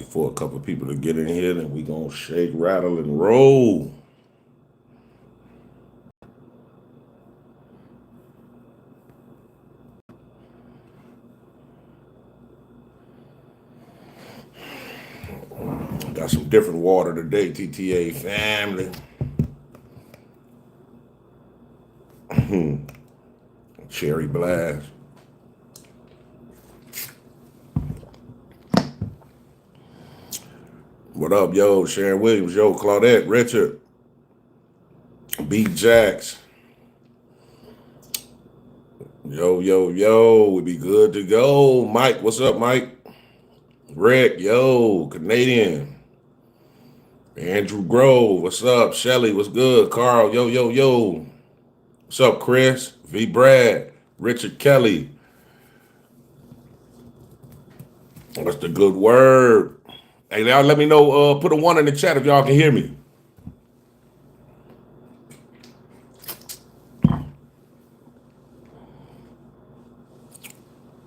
for a couple of people to get in here, and we gonna shake, rattle, and roll. Got some different water today, TTA family. Cherry blast. What up, yo? Sharon Williams, yo, Claudette, Richard, B. Jacks. Yo, we be good to go. Mike, what's up, Mike? Rick, yo, Canadian. Andrew Grove, what's up? Shelly, what's good? Carl, yo. What's up, Chris? V. Brad, Richard Kelly. What's the good word? Hey, y'all let me know, put a 1 in the chat if y'all can hear me.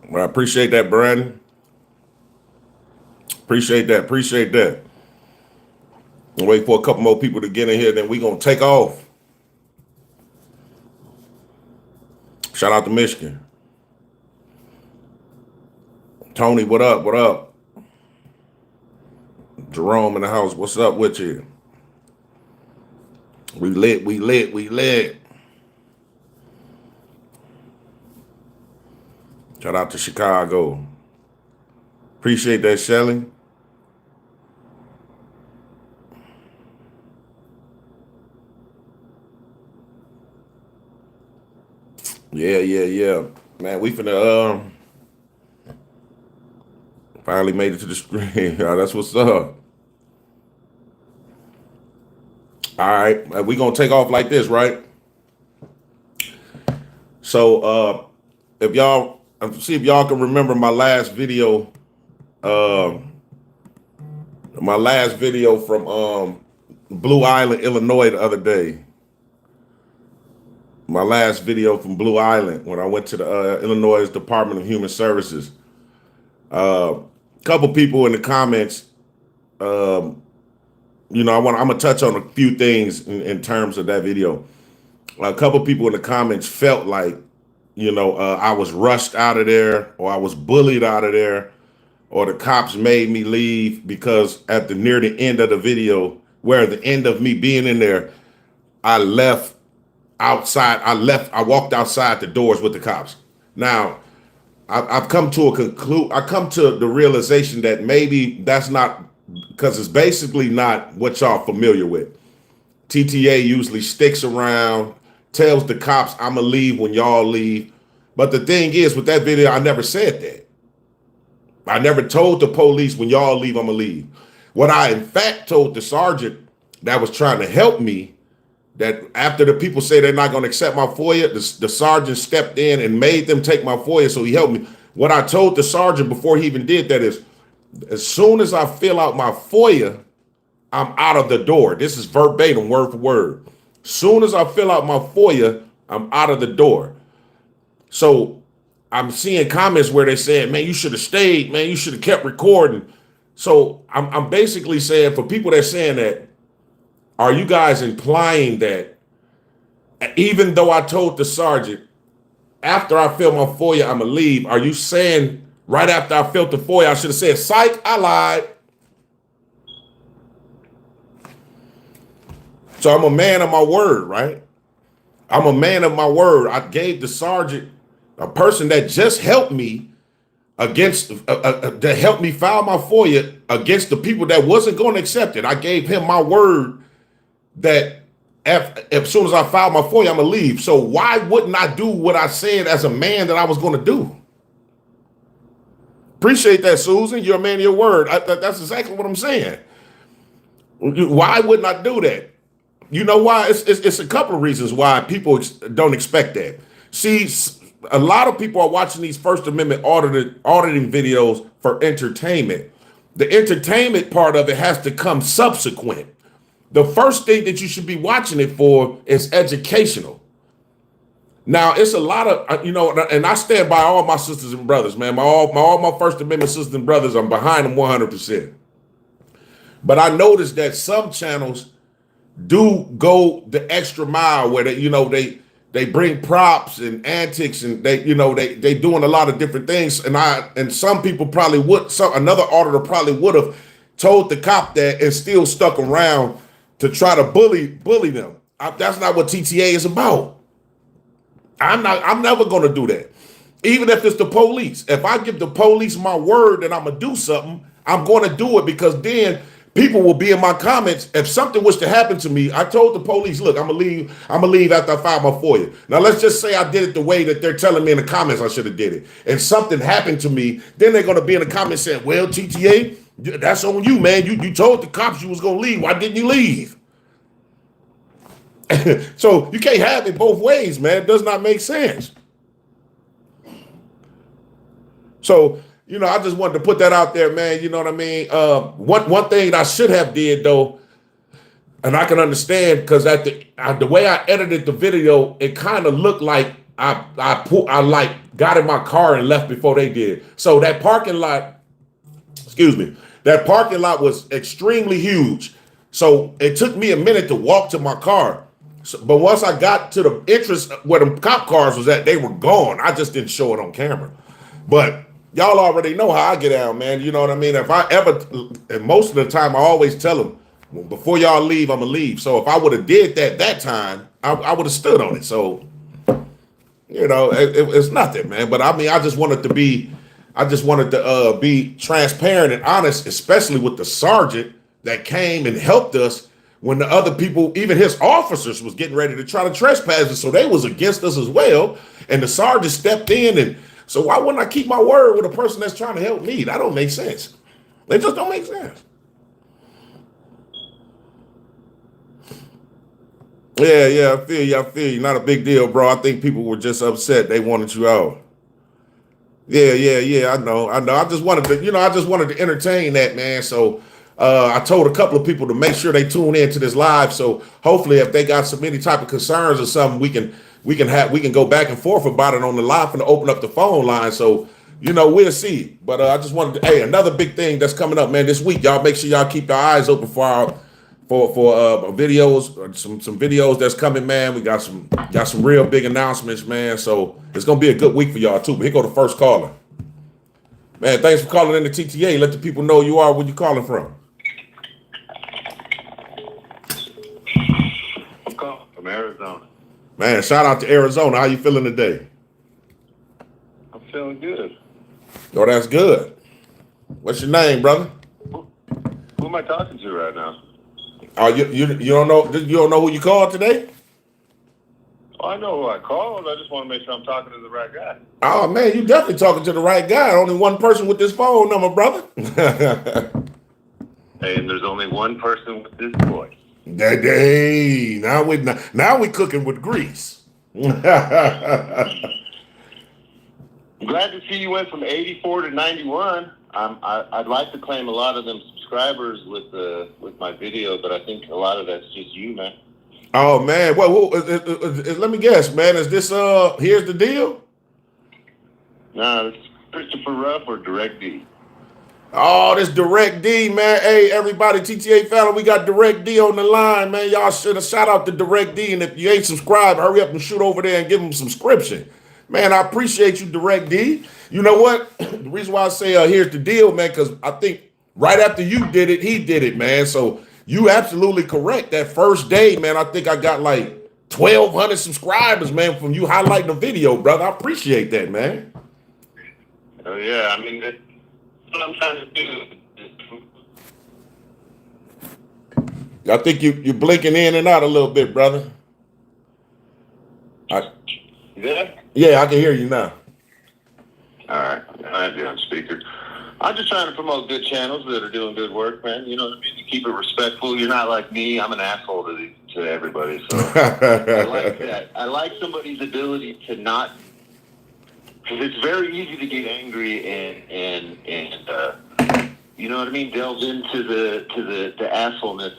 Well, I appreciate that, Brandon. Appreciate that. I'll wait for a couple more people to get in here, then we gonna take off. Shout out to Michigan. Tony, what up? Jerome in the house, what's up with you? We lit. Shout out to Chicago. Appreciate that, Shelly. Yeah. Man, we finna finally made it to the screen. That's what's up. All right, we gonna take off like this, right? So if y'all can remember my last video, from Blue Island, Illinois the other day. My last video from Blue Island when I went to the Illinois Department of Human Services. Couple people in the comments, I'm gonna touch on a few things in terms of that video. A couple people in the comments felt like, I was rushed out of there, or I was bullied out of there, or the cops made me leave because near the end of the video, where the end of me being in there, I left outside. I walked outside the doors with the cops. Now, I've come to I come to the realization that maybe that's not, because it's basically not what y'all familiar with. TTA usually sticks around, tells the cops I'm gonna leave when y'all leave. But the thing is, with that video, I never said that. I never told the police when y'all leave, I'm gonna leave. What I in fact told the sergeant that was trying to help me, that after the people say they're not going to accept my FOIA, the sergeant stepped in and made them take my FOIA, so he helped me. What I told the sergeant before he even did that is, as soon as I fill out my FOIA, I'm out of the door. This is verbatim, word for word. Soon as I fill out my FOIA, I'm out of the door. So I'm seeing comments where they saying, man, you should have stayed, man, you should have kept recording. So I'm basically saying, for people that are saying that, are you guys implying that even though I told the sergeant after I fill my FOIA, I'm gonna leave, are you saying right after I filled the FOIA, I should have said, psych, I lied? So I'm a man of my word, right? I'm a man of my word. I gave the sergeant, a person that just helped me that helped me file my FOIA against the people that wasn't going to accept it. I gave him my word that as soon as I file my FOIA, I'm gonna leave. So why wouldn't I do what I said as a man that I was gonna do? Appreciate that, Susan. You're a man of your word. That's exactly what I'm saying. Why wouldn't I do that? You know why? It's a couple of reasons why people don't expect that. See, a lot of people are watching these First Amendment auditing videos for entertainment. The entertainment part of it has to come subsequent. The first thing that you should be watching it for is educational. Now, it's a lot of, and I stand by all my sisters and brothers, man. All my First Amendment sisters and brothers, I'm behind them 100%. But I noticed that some channels do go the extra mile where they bring props and antics, and they doing a lot of different things. And some people probably would, another auditor probably would have told the cop that and still stuck around to try to bully them. That's not what TTA is about. I'm never going to do that. Even if it's the police. If I give the police my word that I'm going to do something, I'm going to do it, because then people will be in my comments. If something was to happen to me, I told the police, look, I'm gonna leave after I file my FOIA. Now let's just say I did it the way that they're telling me in the comments I should have did it, and something happened to me, then they're gonna be in the comments saying, well, TTA, that's on you, man. You told the cops you was gonna leave. Why didn't you leave? So you can't have it both ways, man. It does not make sense. So, I just wanted to put that out there, man. You know what I mean? One thing that I should have did, though, and I can understand, because the way I edited the video, it kind of looked like I got in my car and left before they did. So that parking lot was extremely huge. So it took me a minute to walk to my car. But once I got to the entrance where the cop cars was at, they were gone. I just didn't show it on camera. But y'all already know how I get out, man. You know what I mean? If I ever, and most of the time, I always tell them, well, before y'all leave, I'm gonna leave. So if I would have did that time, I would have stood on it. So, it's nothing, man. But I mean, I just wanted to be transparent and honest, especially with the sergeant that came and helped us when the other people, even his officers, was getting ready to try to trespass us. So they was against us as well. And the sergeant stepped in, and so why wouldn't I keep my word with a person that's trying to help me? That don't make sense. They just don't make sense. Yeah, I feel you. Not a big deal, bro. I think people were just upset. They wanted you out. Yeah. I know. I just wanted to entertain that, man. So I told a couple of people to make sure they tune in to this live. So hopefully, if they got any type of concerns or something, we can go back and forth about it on the live and open up the phone line. So, we'll see. But I just wanted to, another big thing that's coming up, man, this week, y'all make sure y'all keep your eyes open for videos, some videos that's coming, man. We got some real big announcements, man. So it's gonna be a good week for y'all too. But here go the first caller. Man, thanks for calling in the TTA. Let the people know you are, where you calling from. I'm calling from Arizona. Man, shout out to Arizona. How you feeling today? I'm feeling good. Oh, that's good. What's your name, brother? Who am I talking to right now? Oh, you don't know? You don't know who you called today? Oh, I know who I called. I just want to make sure I'm talking to the right guy. Oh man, you definitely talking to the right guy. Only one person with this phone number, brother. Hey, and there's only one person with this voice. Hey, now we cooking with grease. I'm glad to see you went from 84 to 91. I'd like to claim a lot of them subscribers with my video, but I think a lot of that's just you, man. Oh man, well, let me guess, man. Is this here's the deal? Nah, this is Christopher Ruff or Direct D. Oh, this Direct D, man. Hey, everybody, TTA family, we got Direct D on the line, man. Y'all should have shout out to Direct D, and if you ain't subscribed, hurry up and shoot over there and give him subscription. Man, I appreciate you, Direct D. You know what? The reason why I say here's the deal, man, because I think right after you did it, he did it, man. So you absolutely correct. That first day, man, I think I got like 1,200 subscribers, man, from you highlighting the video, brother. I appreciate that, man. Oh, yeah. I mean, that's what I'm trying to do. I think you're blinking in and out a little bit, brother. Yeah? Yeah, I can hear you now. All right. I have you on speaker. I'm just trying to promote good channels that are doing good work, man. You know what I mean? You keep it respectful. You're not like me. I'm an asshole to everybody. So I like that. I like somebody's ability to not, because it's very easy to get angry and you know what I mean? Delve into the assholeness.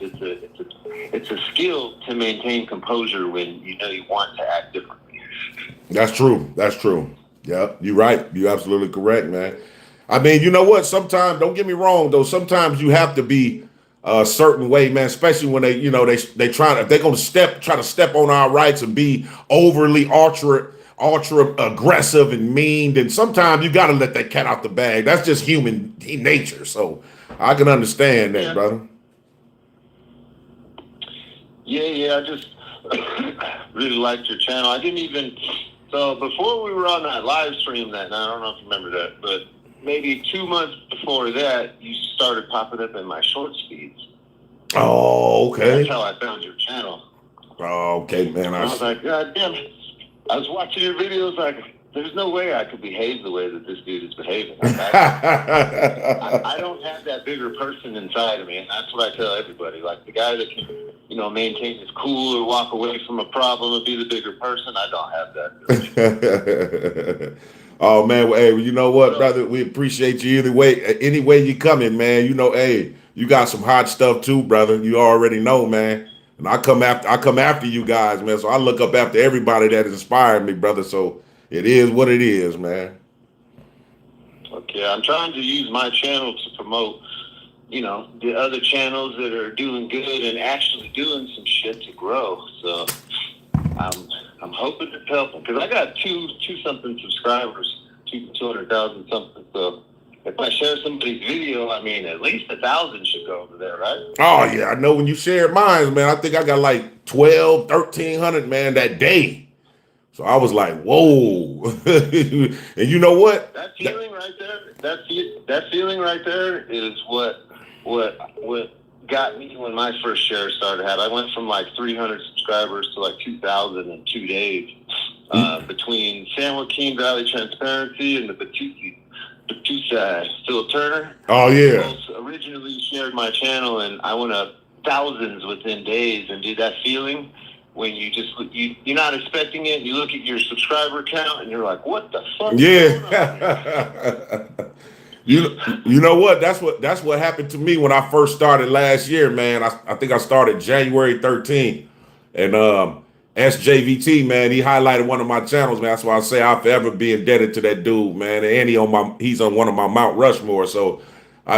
It's a skill to maintain composure when you know you want to act differently. That's true. Yeah, you're right. You're absolutely correct, man. I mean, you know what? Sometimes, don't get me wrong, though. Sometimes you have to be a certain way, man, especially when they, if they're gonna try to step on our rights and be overly ultra aggressive and mean, then sometimes you gotta let that cat out the bag. That's just human nature. So I can understand that, Yeah. brother. Yeah, I just really liked your channel. I didn't even, so before we were on that live stream that night, I don't know if you remember that, but maybe 2 months before that, you started popping up in my short feeds. Oh, okay. That's how I found your channel. Oh, okay, man. I was like, God damn it. I was watching your videos like, there's no way I could behave the way that this dude is behaving. I don't have that bigger person inside of me, and that's what I tell everybody. Like the guy that can, maintain his cool or walk away from a problem and be the bigger person, I don't have that. Oh man, well, hey, you know what, brother? We appreciate you either way. Any way you come in, man. Hey, you got some hot stuff too, brother. You already know, man. And I come after you guys, man. So I look up after everybody that inspired me, brother. So it is what it is, man. Okay, I'm trying to use my channel to promote, the other channels that are doing good and actually doing some shit to grow. So I'm hoping to help them because I got two something subscribers, 200,000 something. So if I share somebody's video, I mean, at least 1,000 should go over there, right? Oh yeah, I know when you shared mine, man. I think I got like 1,300, man, that day. So I was like, whoa. And you know what? That feeling right there, that feeling right there is what got me when my first share started. I went from like 300 subscribers to like 2,000 in 2 days between San Joaquin Valley Transparency and the Batusa Phil Turner. Oh yeah. Both originally shared my channel, and I went up thousands within days. And dude, that feeling when you're not expecting it, you look at your subscriber count and you're like, what the fuck? Yeah. You know what? That's what happened to me when I first started last year, man. I think I started January 13th. And SJVT, man, he highlighted one of my channels, man. That's why I say I'll forever be indebted to that dude, man. And he's on one of my Mount Rushmore. So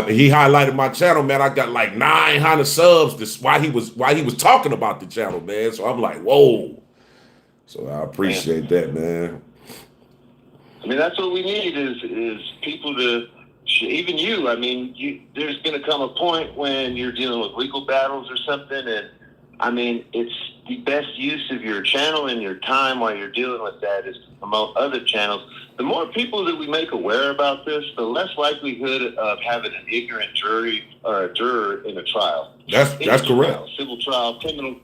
he highlighted my channel, man. I got like 900 subs while he was talking about the channel, man. So I'm like, whoa. So I appreciate that, man. I mean, that's what we need is people to, even you. I mean, there's going to come a point when you're dealing with legal battles or something, and I mean, it's the best use of your channel and your time while you're dealing with that is to promote other channels. The more people that we make aware about this, the less likelihood of having an ignorant jury or a juror in a trial. That's correct. Trial, civil trial, criminal.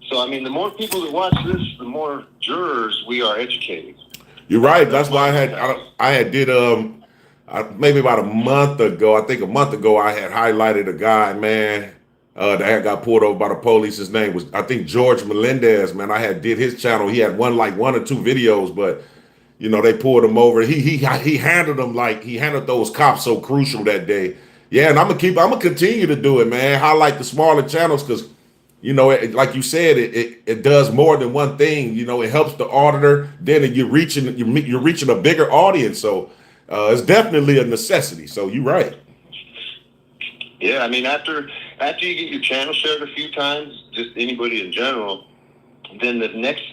So, I mean, the more people that watch this, the more jurors we are educating. You're right. That's why I had did maybe about a month ago. I think a month ago I had highlighted a guy, man, that got pulled over by the police. His name was, I think, George Melendez, man. I had did his channel. He had one or two videos, but they pulled him over. He handled them like he handled those cops so crucial that day. Yeah, and I'm gonna continue to do it, man. Highlight the smaller channels because like you said, it does more than one thing. It helps the auditor. Then you're reaching a bigger audience. So it's definitely a necessity. So you're right. Yeah, I mean, after you get your channel shared a few times, just anybody in general, then the next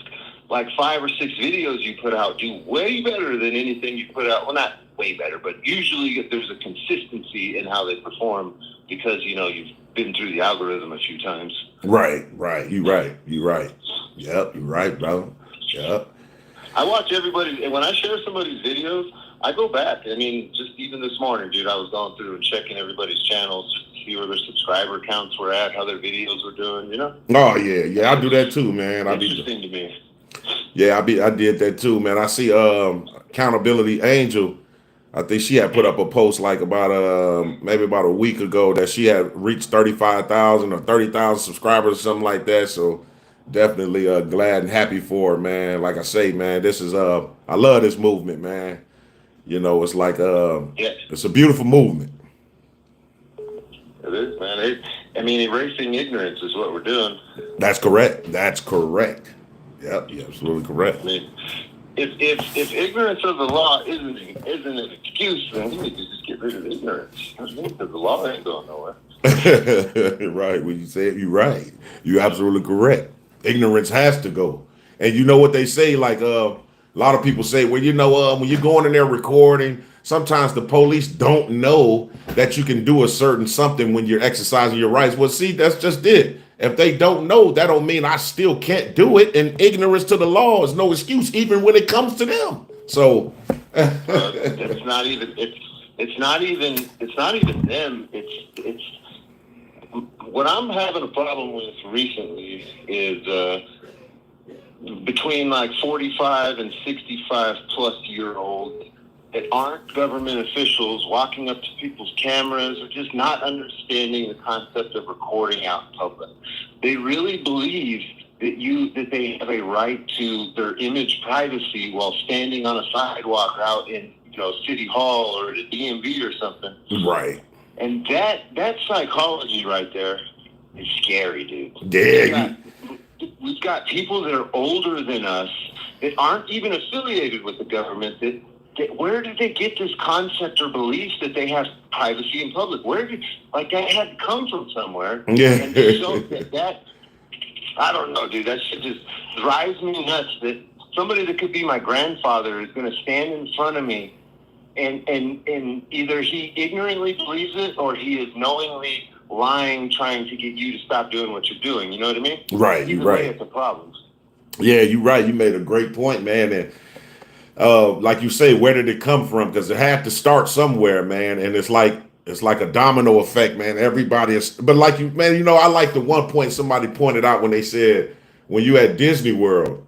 like 5 or 6 videos you put out do way better than anything you put out. Well, not way better, but usually there's a consistency in how they perform because you've been through the algorithm a few times. Right. You're right. Yep, you're right, bro. Yep. I watch everybody, and when I share somebody's videos, I go back. I mean, just even this morning, dude, I was going through and checking everybody's channels just to see where their subscriber counts were at, how their videos were doing, Oh yeah, I do that too, man. Interesting to me. Yeah, I did that too, man. I see Accountability Angel. I think she had put up a post like maybe about a week ago that she had reached 35,000 or 30,000 subscribers or something like that. So definitely glad and happy for her, man. Like I say, man, this is I love this movement, man. It's like it's a beautiful movement. It is, man. Erasing ignorance is what we're doing. That's correct. Yep, you're absolutely correct. I mean, if ignorance of the law isn't an excuse, then you need to just get rid of ignorance. Because the law ain't going nowhere. Right. When you say it, you're right. You're absolutely correct. Ignorance has to go. And you know what they say, like a lot of people say, well, when you're going in there recording, sometimes the police don't know that you can do a certain something when you're exercising your rights. Well, see, that's just it. If they don't know, that don't mean I still can't do it. And ignorance to the law is no excuse, even when it comes to them. So It's not even. It's not even them. It's what I'm having a problem with recently is between like 45 and 65 plus year olds that aren't government officials walking up to people's cameras or just not understanding the concept of recording out in public. They really believe that they have a right to their image privacy while standing on a sidewalk out in City Hall or the DMV or something. right. And that psychology right there is scary, dude. Yeah. We've got people that are older than us that aren't even affiliated with the government. That where did they get this concept or belief that they have privacy in public? That had to come from somewhere? Yeah. And so that I don't know, dude. That shit just drives me nuts. That somebody that could be my grandfather is going to stand in front of me, and either he ignorantly believes it or he is knowingly lying, trying to get you to stop doing what you're doing. You know what I mean? Right. Either You're right. way, it's a problem. Yeah, you're right. You made a great point, man. And like you say, where did it come from? Because it had to start somewhere, man. And it's like a domino effect, man. Everybody is, but like you, man. I like the one point somebody pointed out when they said when you at Disney World,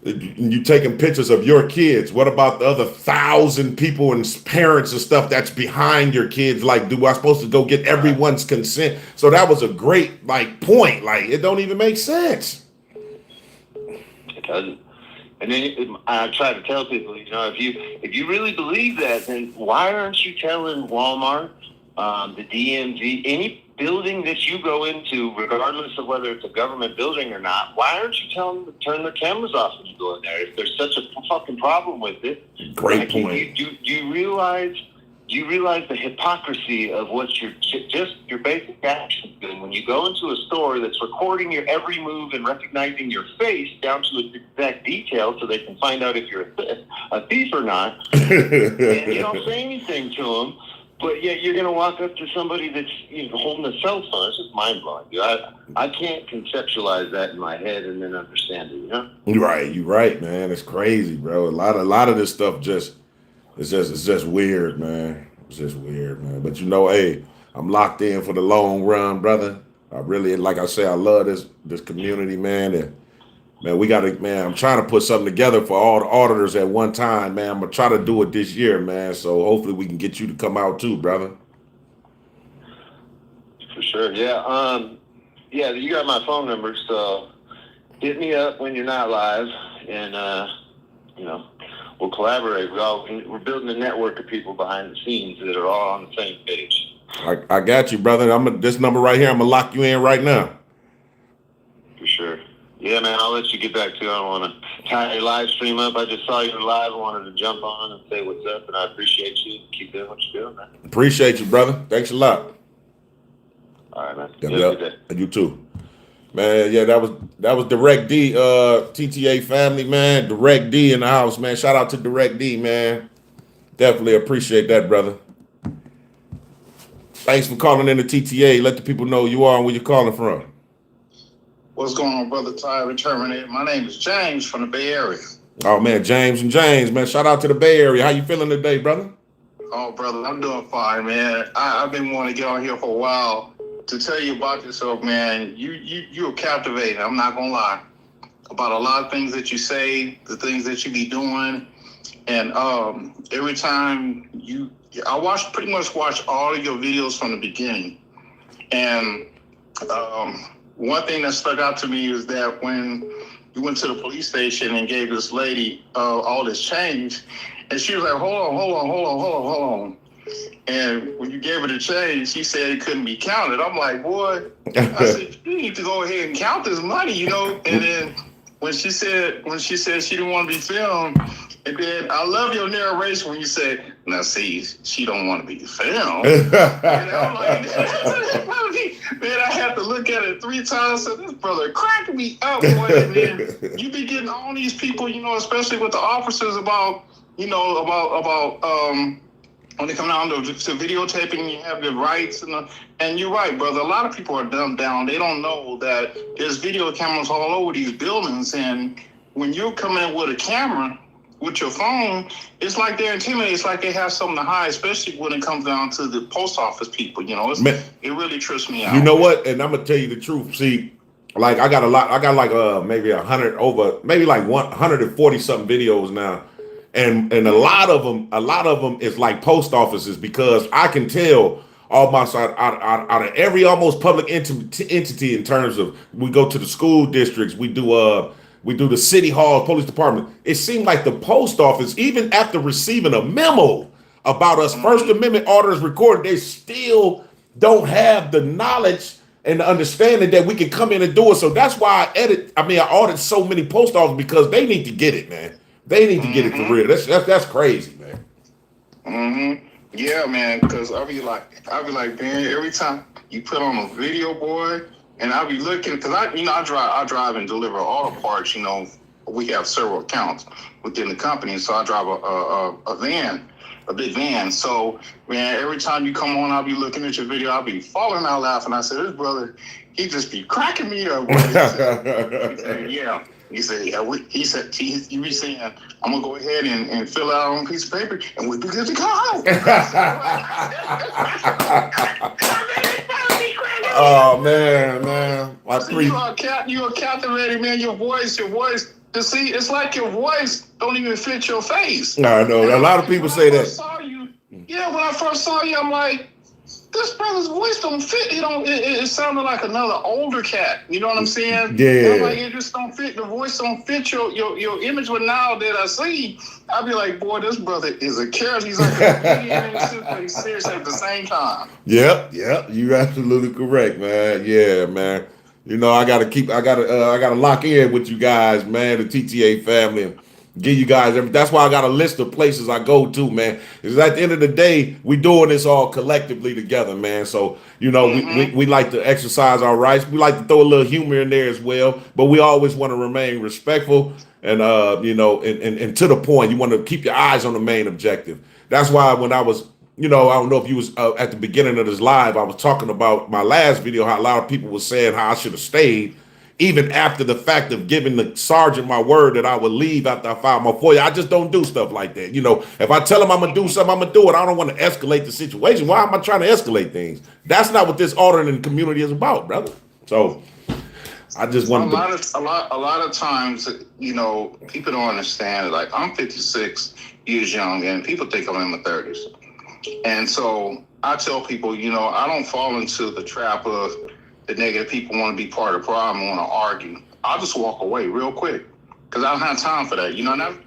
you taking pictures of your kids. What about the other 1,000 people and parents and stuff that's behind your kids? Like, do I supposed to go get everyone's consent? So that was a great point. Like, it don't even make sense. It doesn't. And then I try to tell people, if you really believe that, then why aren't you telling Walmart, the DMV, any building that you go into, regardless of whether it's a government building or not, why aren't you telling them to turn their cameras off when you go in there? If there's such a fucking problem with it, great point. Do you realize the hypocrisy of what your basic actions doing when you go into a store that's recording your every move and recognizing your face down to its exact detail so they can find out if you're a thief or not, and you don't say anything to them, but yet you're going to walk up to somebody that's holding a cell phone. It's just mind-blowing, dude. I can't conceptualize that in my head and then understand it, You're right, man. It's crazy, bro. A lot of this stuff it's just weird, man. It's just weird, man. But hey, I'm locked in for the long run, brother. I really, like I say, I love this community, man. And man, I'm trying to put something together for all the auditors at one time, man. I'm gonna try to do it this year, man. So hopefully we can get you to come out too, brother. For sure, yeah. Yeah, you got my phone number, so hit me up when you're not live, and we'll collaborate. We're building a network of people behind the scenes that are all on the same page. I got you, brother. This number right here, I'm gonna lock you in right now. For sure. Yeah, man, I'll let you get back to it. I don't want to tie your live stream up. I just saw you live. I wanted to jump on and say what's up, and I appreciate you. Keep doing what you're doing, man. Appreciate you, brother. Thanks a lot. All right, man. Yep. You too. Man, yeah, that was Direct D, TTA family, man. Direct D in the house, man. Shout out to Direct D, man. Definitely appreciate that, brother. Thanks for calling in the TTA. Let the people know who you are and where you're calling from. What's going on, brother Tyrant Terminator? My name is James from the Bay Area. Oh, man, James, man. Shout out to the Bay Area. How you feeling today, brother? Oh, brother, I'm doing fine, man. I've been wanting to get on here for a while to tell you about yourself, man. You're captivating. I'm not going to lie. About a lot of things that you say, the things that you be doing. And every time I pretty much watch all of your videos from the beginning. And one thing that stuck out to me is that when you went to the police station and gave this lady all this change, and she was like, hold on. And when you gave her the change, she said it couldn't be counted. I'm like, boy, I said, you need to go ahead and count this money, And then when she said she didn't want to be filmed, And then I love your narration when you say, "Now see, she don't want to be filmed." And I'm like, man, I had to look at it 3 times. So this brother cracked me up, boy. And then you be getting all these people, especially with the officers about when they come down to videotaping, you have your rights, and you're right, brother. A lot of people are dumbed down. They don't know that there's video cameras all over these buildings, and when you're coming in with a camera with your phone, it's like they're intimidated. It's like they have something to hide, especially when it comes down to the post office people. It really trips me out. You know what? And I'm gonna tell you the truth. See, like I got like maybe 100 over, maybe like 140 something videos now. And a lot of them is like post offices, because I can tell almost out of every almost public entity in terms of, we go to the school districts, we do the city hall, police department. It seemed like the post office, even after receiving a memo about us First Amendment orders recorded, they still don't have the knowledge and the understanding that we can come in and do it. So that's why I audit so many post offices, because they need to get it, man. They need to get it for real. That's crazy, man. Yeah, man. Because I'll be like, man, every time you put on a video, boy, and I'll be looking, because I drive and deliver auto parts. We have several accounts within the company, so I drive a van, a big van. So, man, every time you come on, I'll be looking at your video. I'll be falling out laughing. I said, this brother, he just be cracking me up. He said, yeah. He said, you be saying, I'm going to go ahead and fill out on a piece of paper, and we'll be good to go. Oh, man. You are captivating, man. Your voice. You see, it's like your voice don't even fit your face. I know. A lot of people say that. When I first saw you, I'm like, this brother's voice don't fit. It sounded like another older cat. You know what I'm saying? Yeah. I'm like, it just don't fit. The voice don't fit your image. But now that I see, I'll be like, boy, this brother is a character. He's like a comedian and he's serious at the same time. Yep. You're absolutely correct, man. Yeah, man. I gotta lock in with you guys, man, the TTA family, and give you guys that's why I got a list of places I go to, man. Because at the end of the day, we doing this all collectively together, man. So, we like to exercise our rights. We like to throw a little humor in there as well, but we always want to remain respectful and and to the point. You want to keep your eyes on the main objective. That's why when I was, I don't know if you was at the beginning of this live, I was talking about my last video, how a lot of people were saying how I should have stayed, even after the fact of giving the sergeant my word that I would leave after I filed my FOIA. I just don't do stuff like that. If I tell him I'm going to do something, I'm going to do it. I don't want to escalate the situation. Why am I trying to escalate things? That's not what this auditing community is about, brother. So I just want a lot of times, people don't understand. Like, I'm 56 years young, and people think I'm in my 30s. And so I tell people, I don't fall into the trap of the negative people want to be part of the problem, want to argue. I'll just walk away real quick, because I don't have time for that.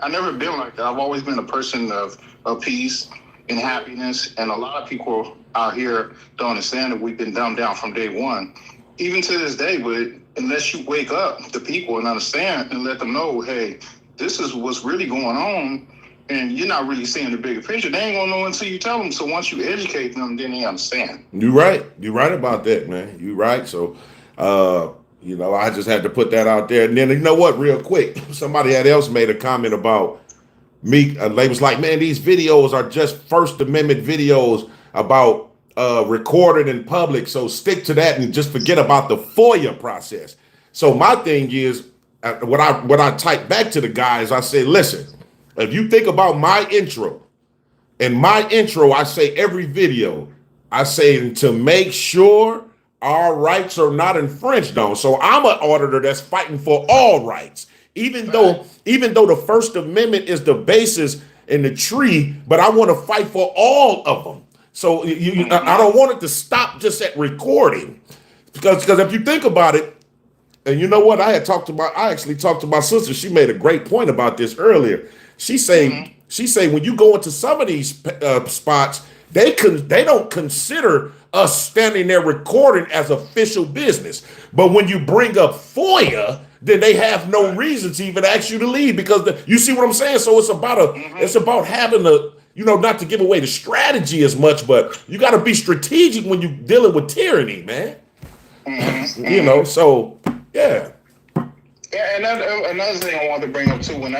I've never been like that. I've always been a person of peace and happiness. And a lot of people out here don't understand that we've been dumbed down from day one, even to this day. But unless you wake up the people and understand and let them know, hey, this is what's really going on, and you're not really seeing the bigger picture, they ain't gonna know until you tell them. So once you educate them, then they understand. You're right about that, man. You're right. So I just had to put that out there. And then, you know what, real quick, somebody else made a comment about me. They was like, man, these videos are just First Amendment videos about recorded in public, so stick to that and just forget about the FOIA process. So my thing is, what I typed back to the guys, I said, listen, if you think about my intro, I say every video, I say to make sure our rights are not infringed on. So I'm an auditor that's fighting for all rights, even though the First Amendment is the basis in the tree, but I want to fight for all of them. So I don't want it to stop just at recording, because if you think about it, and you know what, I actually talked to my sister. She made a great point about this earlier. She say when you go into some of these spots, they don't consider us standing there recording as official business. But when you bring up FOIA, then they have no reason to even ask you to leave because you see what I'm saying? So it's about it's about having not to give away the strategy as much, but you got to be strategic when you're dealing with tyranny, man. So yeah. Yeah, and another thing I wanted to bring up too, when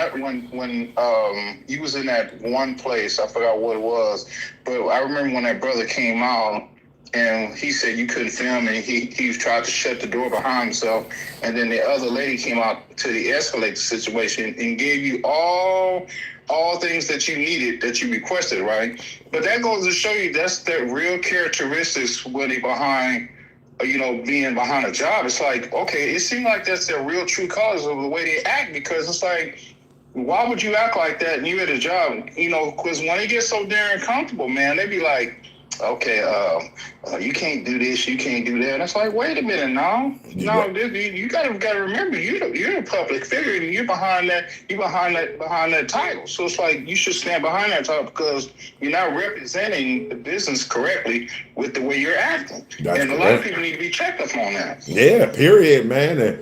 you was in that one place, I forgot what it was, but I remember when that brother came out and he said you couldn't film, and he tried to shut the door behind himself, and then the other lady came out to de-escalate the situation and gave you all things that you needed, that you requested, right? But that goes to show you that's the real characteristics when they behind. Being behind a job, it's like, okay, it seems like that's their real true colors of the way they act, because it's like, why would you act like that and you at a job? Because when they get so darn comfortable, man, they be like, okay, you can't do this, you can't do that. And it's like, wait a minute, you gotta remember, you're a public figure and you're behind that title. So it's like you should stand behind that title because you're not representing the business correctly with the way you're acting. That's and correct. A lot of people need to be checked up on that. Yeah, period, man. And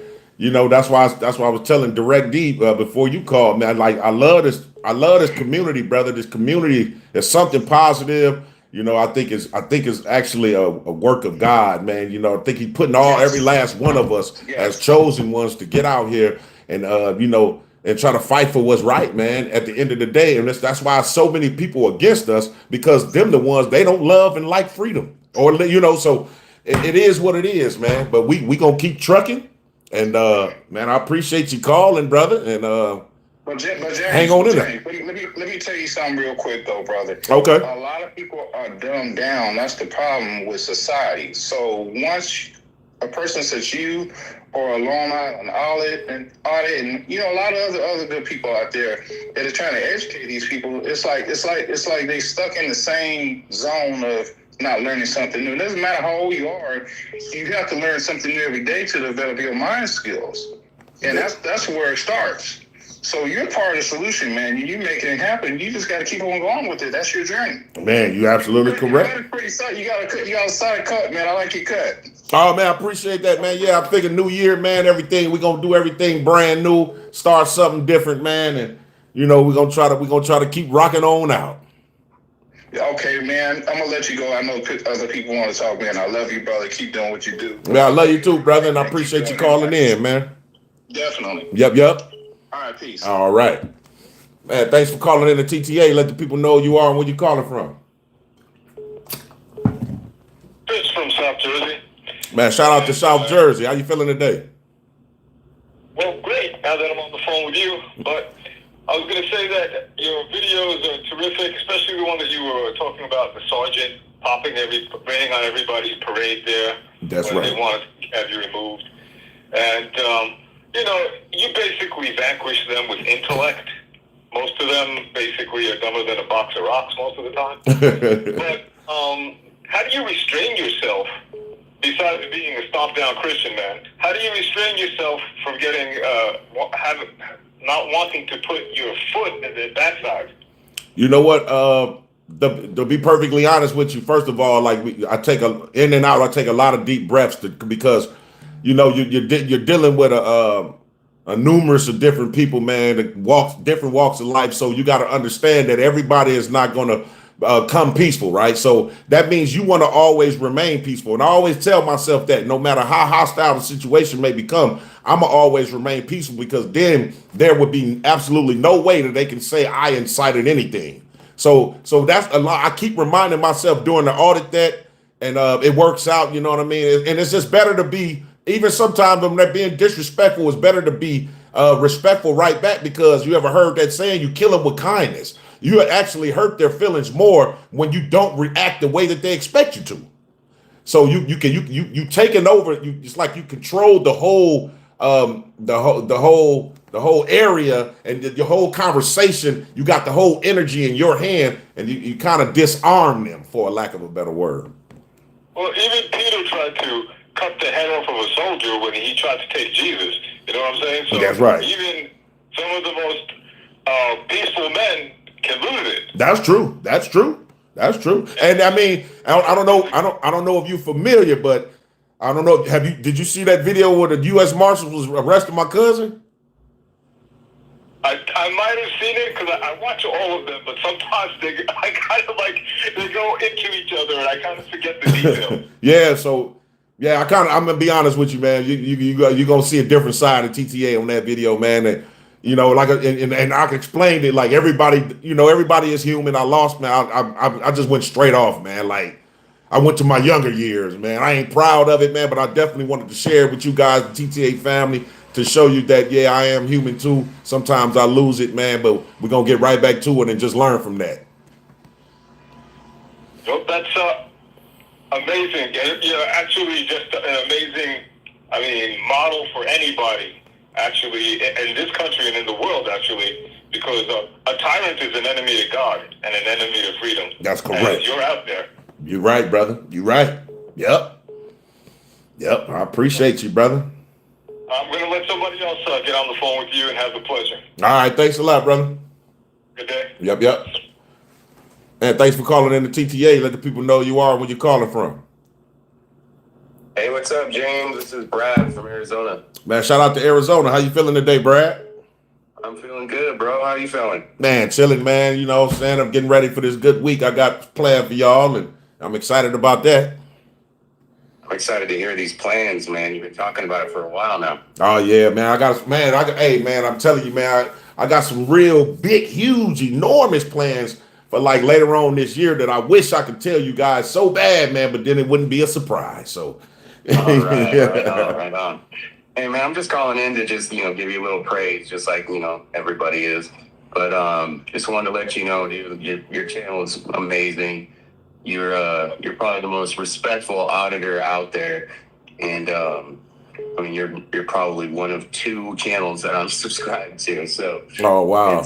that's why I was telling Direct D before you called, man. Like I love this community, brother. This community is something positive. I think it's actually a work of God, man. I think he's putting every last one of us as chosen ones to get out here and and try to fight for what's right, man. At the end of the day, and that's why so many people against us, because them the ones they don't love and like freedom, or So it is what it is, man. But we gonna keep trucking, and man, I appreciate you calling, brother, and But James, hang on in there. Let me tell you something real quick, though, brother. Okay. A lot of people are dumbed down. That's the problem with society. So once a person says you or a loan out an audit, and a lot of other good people out there that are trying to educate these people, it's like they stuck in the same zone of not learning something new. It doesn't matter how old you are, you have to learn something new every day to develop your mind skills, and that's where it starts. So you're part of the solution, man. You make it happen. You just got to keep on going with it. That's your journey. Man, you're absolutely correct. You got a side cut, man. I like your cut. Oh man, I appreciate that, man. Yeah, I figure new year, man. We're gonna do everything brand new, start something different, man, and we're gonna try to keep rocking on out. Okay, man. I'm gonna let you go. I know other people want to talk, man. I love you, brother. Keep doing what you do. Yeah, I love you too, brother, and I appreciate you calling in, man. Definitely. Yep. All right, peace. All right. Man, thanks for calling in the TTA. Let the people know who you are and where you calling from. Chris from South Jersey. Man, shout out to South Jersey. How you feeling today? Well, great, now that I'm on the phone with you. But I was going to say that your videos are terrific, especially the one that you were talking about, the sergeant raining on everybody's parade there. That's when right. They wanted to have you removed. And, you basically vanquish them with intellect. Most of them basically are dumber than a box of rocks most of the time. But how do you restrain yourself, besides being a stomp-down Christian man, how do you restrain yourself from getting, not wanting to put your foot in their backside? You know what? To be perfectly honest with you, first of all, I take I take a lot of deep breaths because you're dealing with a numerous of different people, man, different walks of life. So you got to understand that everybody is not going to come peaceful, right? So that means you want to always remain peaceful. And I always tell myself that no matter how hostile the situation may become, I'm going to always remain peaceful, because then there would be absolutely no way that they can say I incited anything. So that's a lot. I keep reminding myself during the audit that, and it works out, you know what I mean? And it's just better to be, even sometimes when they're being disrespectful, it's better to be respectful right back, because you ever heard that saying, you kill them with kindness. You actually hurt their feelings more when you don't react the way that they expect you to. So you taking over, it's like you control the whole area and your whole conversation. You got the whole energy in your hand, and you kind of disarm them, for a lack of a better word. Well, even Peter tried to cut the head off of a soldier when he tried to take Jesus. You know what I'm saying? So that's right. Even some of the most peaceful men can lose it. That's true. That's true. And I mean, I don't know, I don't know if you're familiar, but I don't know. Did you see that video where the U.S. Marshals was arresting my cousin? I might have seen it because I watch all of them, but sometimes I kind of like they go into each other, and I kind of forget the details. Yeah, so yeah, I'm gonna be honest with you, man. You gonna see a different side of TTA on that video, man. And, you know, like, and I explained it like everybody, you know, everybody is human. I lost, man. I just went straight off, man. Like, I went to my younger years, man. I ain't proud of it, man, but I definitely wanted to share it with you guys, the TTA family, to show you that, yeah, I am human too. Sometimes I lose it, man, but we're going to get right back to it and just learn from that. Well, that's amazing. You're actually just an amazing, I mean, model for anybody, actually, in this country and in the world, actually, because a tyrant is an enemy to God and an enemy to freedom. That's correct. And you're out there. You're right, brother. You're right. Yep. I appreciate you, brother. I'm going to let somebody else get on the phone with you and have the pleasure. All right. Thanks a lot, brother. Good day. Yep. And thanks for calling in the TTA. Let the people know you are and where you're calling from. Hey, what's up, James? This is Brad from Arizona. Man, shout out to Arizona. How you feeling today, Brad? I'm feeling good, bro. How you feeling? Man, chilling, man. You know what I'm saying? I'm getting ready for this good week I got planned for y'all, and I'm excited about that. I'm excited to hear these plans, man. You've been talking about it for a while now. Oh, yeah, man. Hey, man, I'm telling you, man, I got some real big, huge, enormous plans for like later on this year that I wish I could tell you guys so bad, man, but then it wouldn't be a surprise. So, right on. Hey, man, I'm just calling in to just, give you a little praise, just like, everybody is. But just wanted to let you know, dude, your channel is amazing. You're probably the most respectful auditor out there. And, I mean, you're probably one of 2 channels that I'm subscribed to. So, oh, wow.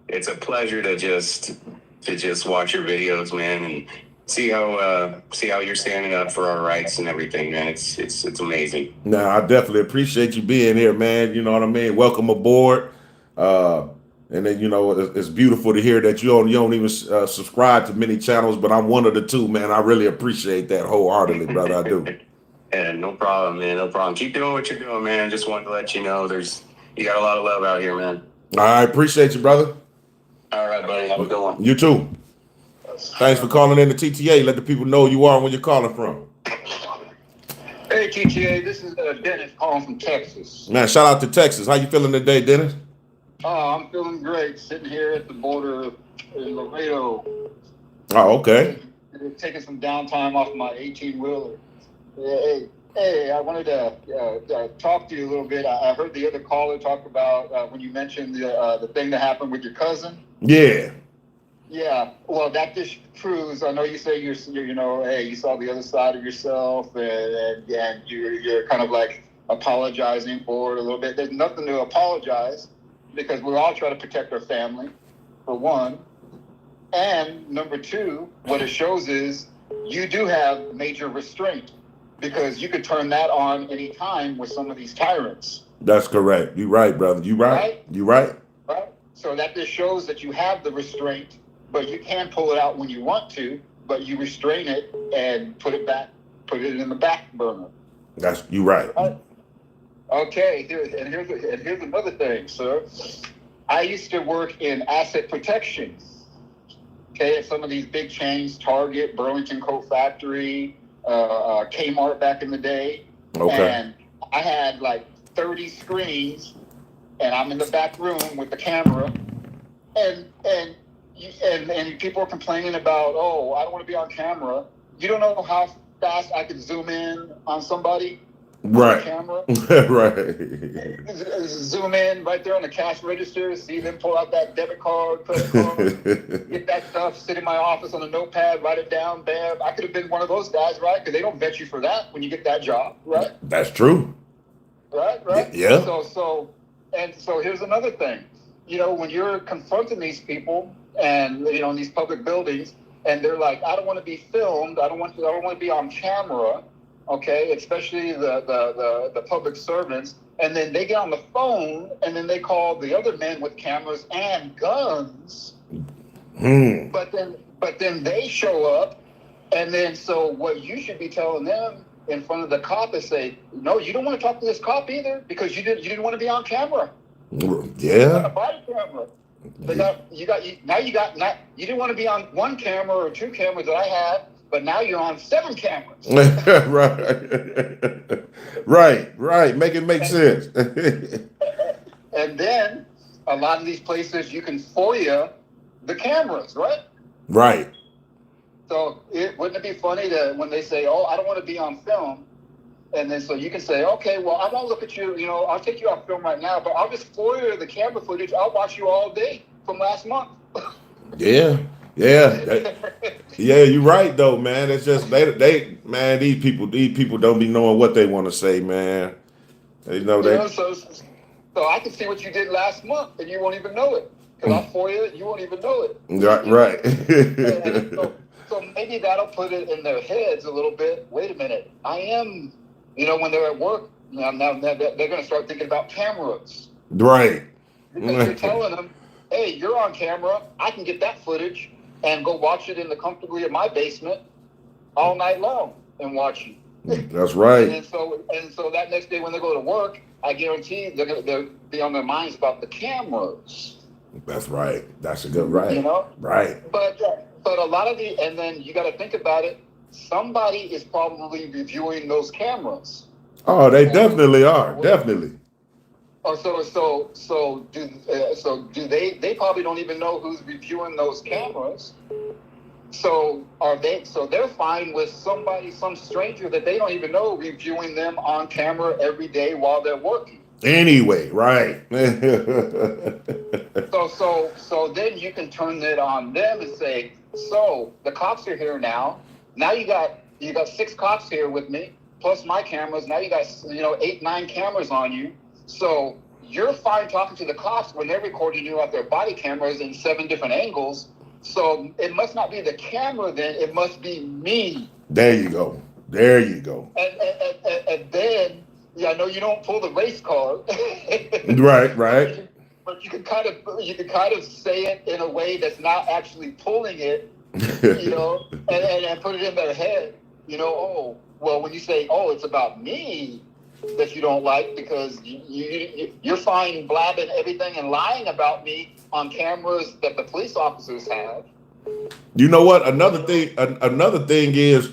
It's a pleasure to just watch your videos, man, and see how you're standing up for our rights and everything, man. It's amazing. No, I definitely appreciate you being here, man. You know what I mean? Welcome aboard. And then, it's beautiful to hear that you don't even subscribe to many channels, but I'm one of the 2, man. I really appreciate that wholeheartedly, brother. I do. Yeah, no problem, man. No problem. Keep doing what you're doing, man. Just wanted to let you know you got a lot of love out here, man. I appreciate you, brother. All right, buddy. Have a good one. You too. Thanks for calling in the TTA. Let the people know you are and where you're calling from. Hey, TTA, this is Dennis calling from Texas. Man, shout out to Texas. How you feeling today, Dennis? I'm feeling great, sitting here at the border in Laredo. Oh, okay. Taking some downtime off my 18-wheeler. Hey, I wanted to talk to you a little bit. I heard the other caller talk about when you mentioned the thing that happened with your cousin. Yeah. Yeah, well, that just proves. I know you say you saw the other side of yourself, and you're kind of like apologizing for it a little bit. There's nothing to apologize because we're all trying to protect our family, for one, and number 2, what it shows is you do have major restraint because you could turn that on any time with some of these tyrants. That's correct. You're right, brother. You're right. You're right. Right. So that just shows that you have the restraint. But you can pull it out when you want to, but you restrain it and put it in the back burner. You're right. Okay, here's another thing, sir. I used to work in asset protection. Okay, at some of these big chains, Target, Burlington Coat Factory, Kmart back in the day. Okay. And I had like 30 screens, and I'm in the back room with the camera, and people are complaining about, oh, I don't want to be on camera. You don't know how fast I could zoom in on somebody right. on camera. Right. Zoom in right there on the cash register, see them pull out that debit card, credit card, get that stuff, sit in my office on a notepad, write it down, bam. I could have been one of those guys, right? Because they don't vet you for that when you get that job, right? That's true. Right? Yeah. So here's another thing. When you're confronting these people, and in these public buildings, and they're like, I don't want to be filmed. I don't want to be on camera. Okay, especially the public servants. And then they get on the phone, and then they call the other men with cameras and guns. But but then they show up, and then so what you should be telling them in front of the cop is say, no, you don't want to talk to this cop either because you didn't want to be on camera. Yeah. On a body camera. You didn't want to be on one camera or two cameras that I had, but now you're on 7 cameras. Right. Make it make sense. And then a lot of these places you can FOIA the cameras, right? Right. So wouldn't it be funny that when they say, oh, I don't want to be on film, and then so you can say, okay, well, I won't look at you, I'll take you off film right now, but I'll just FOIA the camera footage. I'll watch you all day from last month. Yeah. Yeah, you're right though, man. It's just man, these people don't be knowing what they want to say, man. So I can see what you did last month and you won't even know it. Because I'll FOIA it, you won't even know it. Right. So maybe that'll put it in their heads a little bit. Wait a minute, I am, when they're at work, now they're going to start thinking about cameras. Right. Because you're telling them, hey, you're on camera. I can get that footage and go watch it comfortably in my basement all night long and watch you. That's right. And so that next day when they go to work, I guarantee they'll be on their minds about the cameras. That's right. That's a good right. Right. But a lot of and then you got to think about it. Somebody is probably reviewing those cameras. Oh, they definitely are. Definitely. Oh, so do they probably don't even know who's reviewing those cameras. So they're fine with some stranger that they don't even know reviewing them on camera every day while they're working. Anyway, right. So then you can turn it on them and say, so the cops are here now. Now you got 6 cops here with me, plus my cameras. Now you got 8, 9 cameras on you. So you're fine talking to the cops when they're recording you off their body cameras in 7 different angles. So it must not be the camera then, it must be me. There you go. And then, I know you don't pull the race card. Right. But you can kind of say it in a way that's not actually pulling it, and put it in their head, oh, well, when you say, oh, it's about me that you don't like because you're fine blabbing everything and lying about me on cameras that the police officers have. You know what? Another thing is,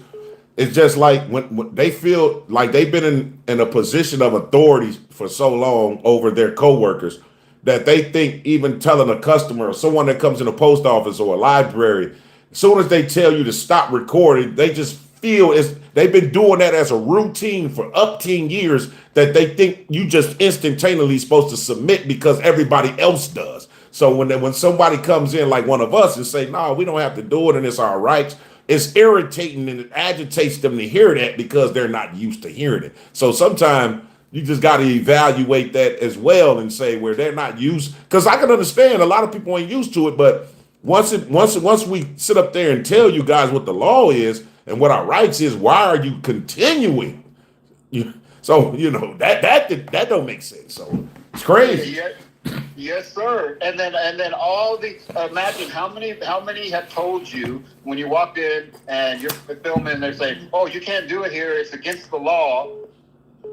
it's just like when they feel like they've been in a position of authority for so long over their coworkers that they think even telling a customer or someone that comes in a post office or a library, as soon as they tell you to stop recording, they just feel they've been doing that as a routine for up 10 years that they think you just instantaneously supposed to submit because everybody else does. So when somebody comes in like one of us and say, no, we don't have to do it and it's our rights, it's irritating and it agitates them to hear that because they're not used to hearing it. So sometimes you just got to evaluate that as well and say where they're not used, because I can understand a lot of people ain't used to it, but once we sit up there and tell you guys what the law is and what our rights is, why are you continuing? So that don't make sense. So it's crazy. Yes, sir. And then all the imagine how many have told you when you walked in and you're filming, they're saying, oh, you can't do it here, it's against the law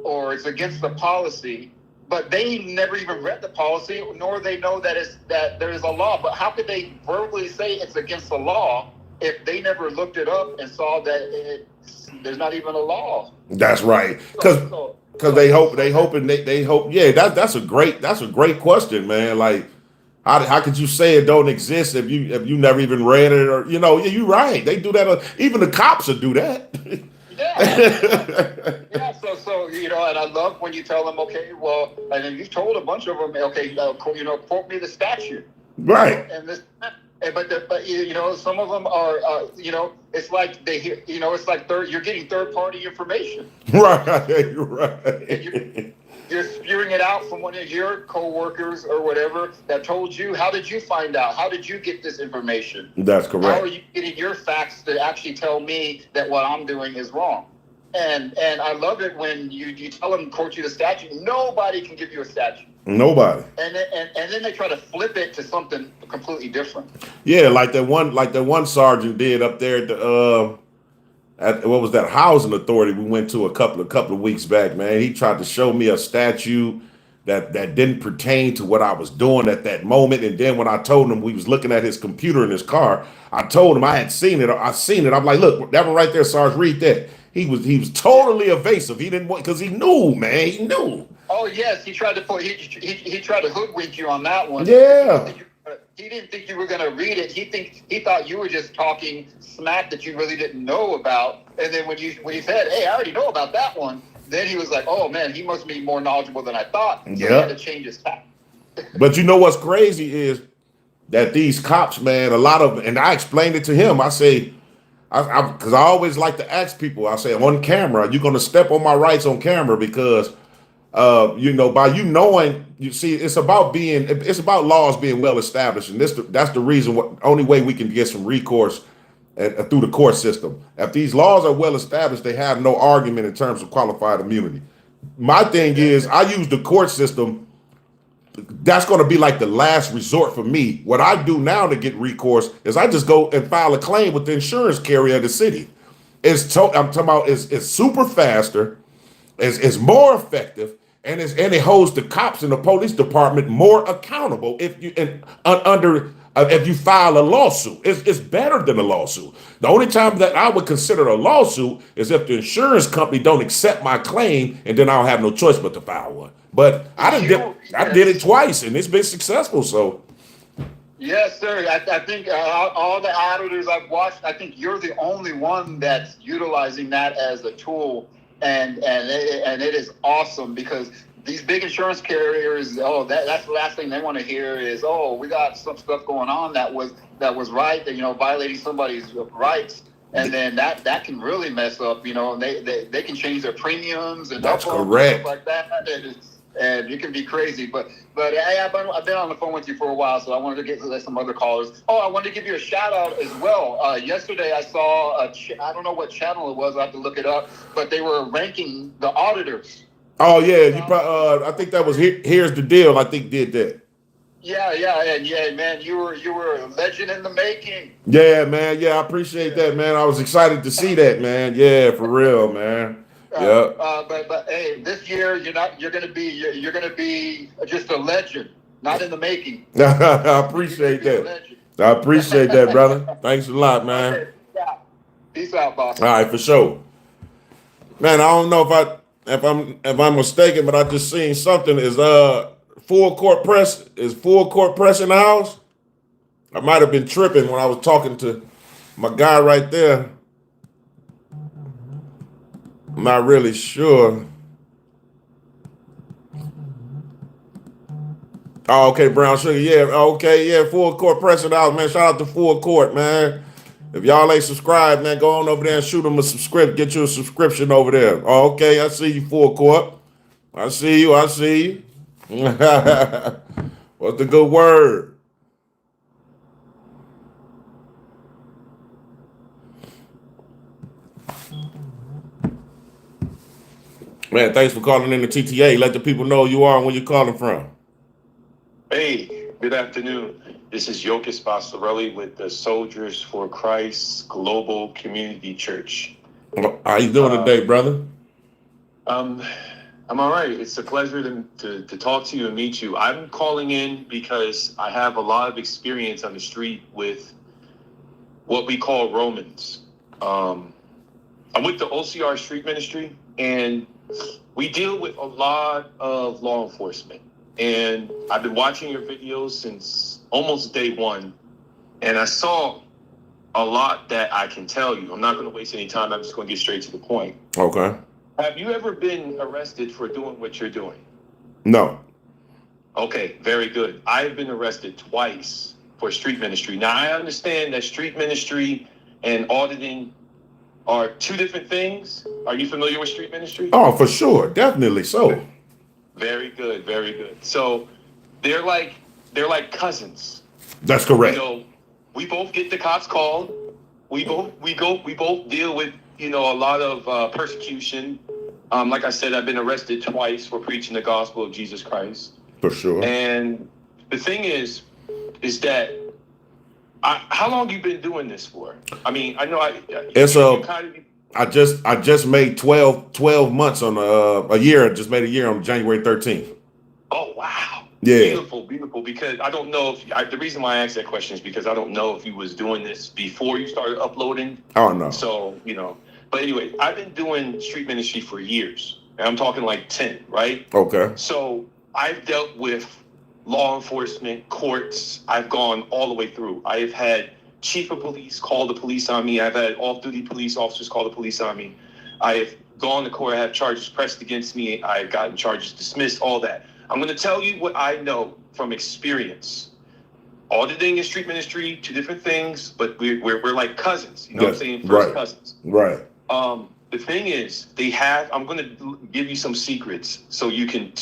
or it's against the policy, but they never even read the policy, nor they know that there is a law. But how could they verbally say it's against the law if they never looked it up and saw that there's not even a law? That's right. Because they hope. Yeah, that's a great question, man. Like, how could you say it don't exist if you never even read it, or you're right. They do that. Even the cops will do that. Yeah. So and I love when you tell them, okay, well, and then you told a bunch of them, okay, quote me the statute. Right. And this. But some of them are, it's like they hear, it's like you're getting third-party information. Right. You're spewing it out from one of your coworkers or whatever that told you. How did you find out? How did you get this information? That's correct. How are you getting your facts to actually tell me that what I'm doing is wrong? And I love it when you tell them quote you the statute. Nobody can give you a statute. Nobody. And then they try to flip it to something completely different. Yeah, like that one sergeant did up there at the at what was that housing authority we went to a couple of weeks back, man. He tried to show me a statute that didn't pertain to what I was doing at that moment. And then when I told him we was looking at his computer in his car, I told him I had seen it. I seen it. I'm like, look, that one right there, Sarge, read that. He was totally evasive. He didn't want, because he knew, man. He knew. Oh yes, he tried to he tried to hoodwink you on that one. Yeah. He didn't think you were going to read it. He thought you were just talking smack that you really didn't know about. And then when you said, "Hey, I already know about that one," then he was like, "Oh man, he must be more knowledgeable than I thought." So he had to change his tack. But you know what's crazy is that these cops, man, a lot of, and I explained it to him. I say, because I always like to ask people. I say, on camera, you're going to step on my rights on camera because. By you knowing, you see, it's about laws being well established, and that's the reason. Only way we can get some recourse through the court system. If these laws are well established, they have no argument in terms of qualified immunity. My thing is, I use the court system. That's going to be like the last resort for me. What I do now to get recourse is I just go and file a claim with the insurance carrier of the city. I'm talking about it's super faster, it's more effective. And it holds the cops in the police department more accountable if you file a lawsuit. It's better than a lawsuit. The only time that I would consider a lawsuit is if the insurance company don't accept my claim, and then I'll have no choice but to file one. But I did it twice, and it's been successful. So. Yes, sir. I think all the auditors I've watched, I think you're the only one that's utilizing that as a tool. And it is awesome because these big insurance carriers, that's the last thing they want to hear is, we got some stuff going on that was right, that, violating somebody's rights, and then that can really mess up, and they can change their premiums and that's correct and stuff like that, and it can be crazy. But hey, I've been on the phone with you for a while, so I wanted to get to some other callers. I wanted to give you a shout out as well. Yesterday I saw I don't know what channel it was. I have to look it up, but they were ranking the auditors. Oh yeah, I think that was Here's the Deal. I think did that. Yeah, man, you were a legend in the making. Yeah, man. Yeah, I appreciate that, man. I was excited to see that, man. Yeah, for real, man. Yeah. But hey, this year you're gonna be just a legend, not in the making. I appreciate that. I appreciate that, brother. Thanks a lot, man. Okay, yeah. Peace out, boss. All right, for sure. Man, I don't know if I'm mistaken, but I just seen something. Is full court press in the house? I might have been tripping when I was talking to my guy right there. I'm not really sure. Oh, okay, Brown Sugar. Yeah, okay, yeah, full court pressing out, man. Shout out to Full Court, man. If y'all ain't subscribed, man, go on over there and shoot them a subscription. Get you a subscription over there. Oh, okay, I see you, Full Court. I see you. What's the good word? Man, thanks for calling in the TTA. Let the people know who you are and where you're calling from. Hey, good afternoon. This is Yokis Basarelli with the Soldiers for Christ Global Community Church. How you doing today, brother? I'm all right. It's a pleasure to talk to you and meet you. I'm calling in because I have a lot of experience on the street with what we call Romans. I'm with the OCR Street Ministry, and we deal with a lot of law enforcement. And I've been watching your videos since almost day one, and I saw a lot that I can tell you. I'm not going to waste any time. I'm just going to get straight to the point. Okay. Have you ever been arrested for doing what you're doing? No. Okay, very good. I've been arrested twice for street ministry. Now, I understand that street ministry and auditing are two different things. Are you familiar with street ministry? Oh, for sure. Definitely so. Very good, very good. So they're like cousins. That's correct. We both get the cops called. We both deal with you know, a lot of persecution. Like I said, I've been arrested twice for preaching the gospel of Jesus Christ. For sure. And the thing is that how long you been doing this for? I mean, I know I just made 12 months on a year. Just made a year on January 13th. Oh wow! Yeah. Beautiful. Because I don't know if the reason why I asked that question is because I don't know if you was doing this before you started uploading. Oh no. So but anyway, I've been doing street ministry for years, and I'm talking like 10, right? Okay. So I've dealt with law enforcement, courts. I've gone all the way through. I have had chief of police call the police on me. I've had off-duty police officers call the police on me. I have gone to court. I have charges pressed against me. I've gotten charges dismissed, all that. I'm going to tell you what I know from experience. Auditing and street ministry, two different things, but we're like cousins. You know what I'm saying? First cousins. Right. The thing is, I'm going to give you some secrets so you can,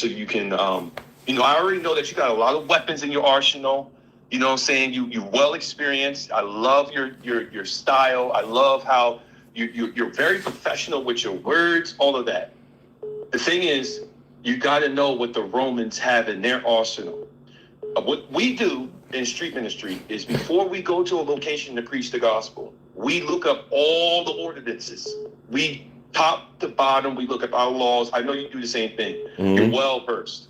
I already know that you got a lot of weapons in your arsenal. You know what I'm saying? You're well experienced. I love your style. I love how you're very professional with your words, all of that. The thing is, you got to know what the Romans have in their arsenal. What we do in street ministry is before we go to a location to preach the gospel, we look up all the ordinances. We top to bottom, we look up our laws. I know you do the same thing. Mm-hmm. You're well versed.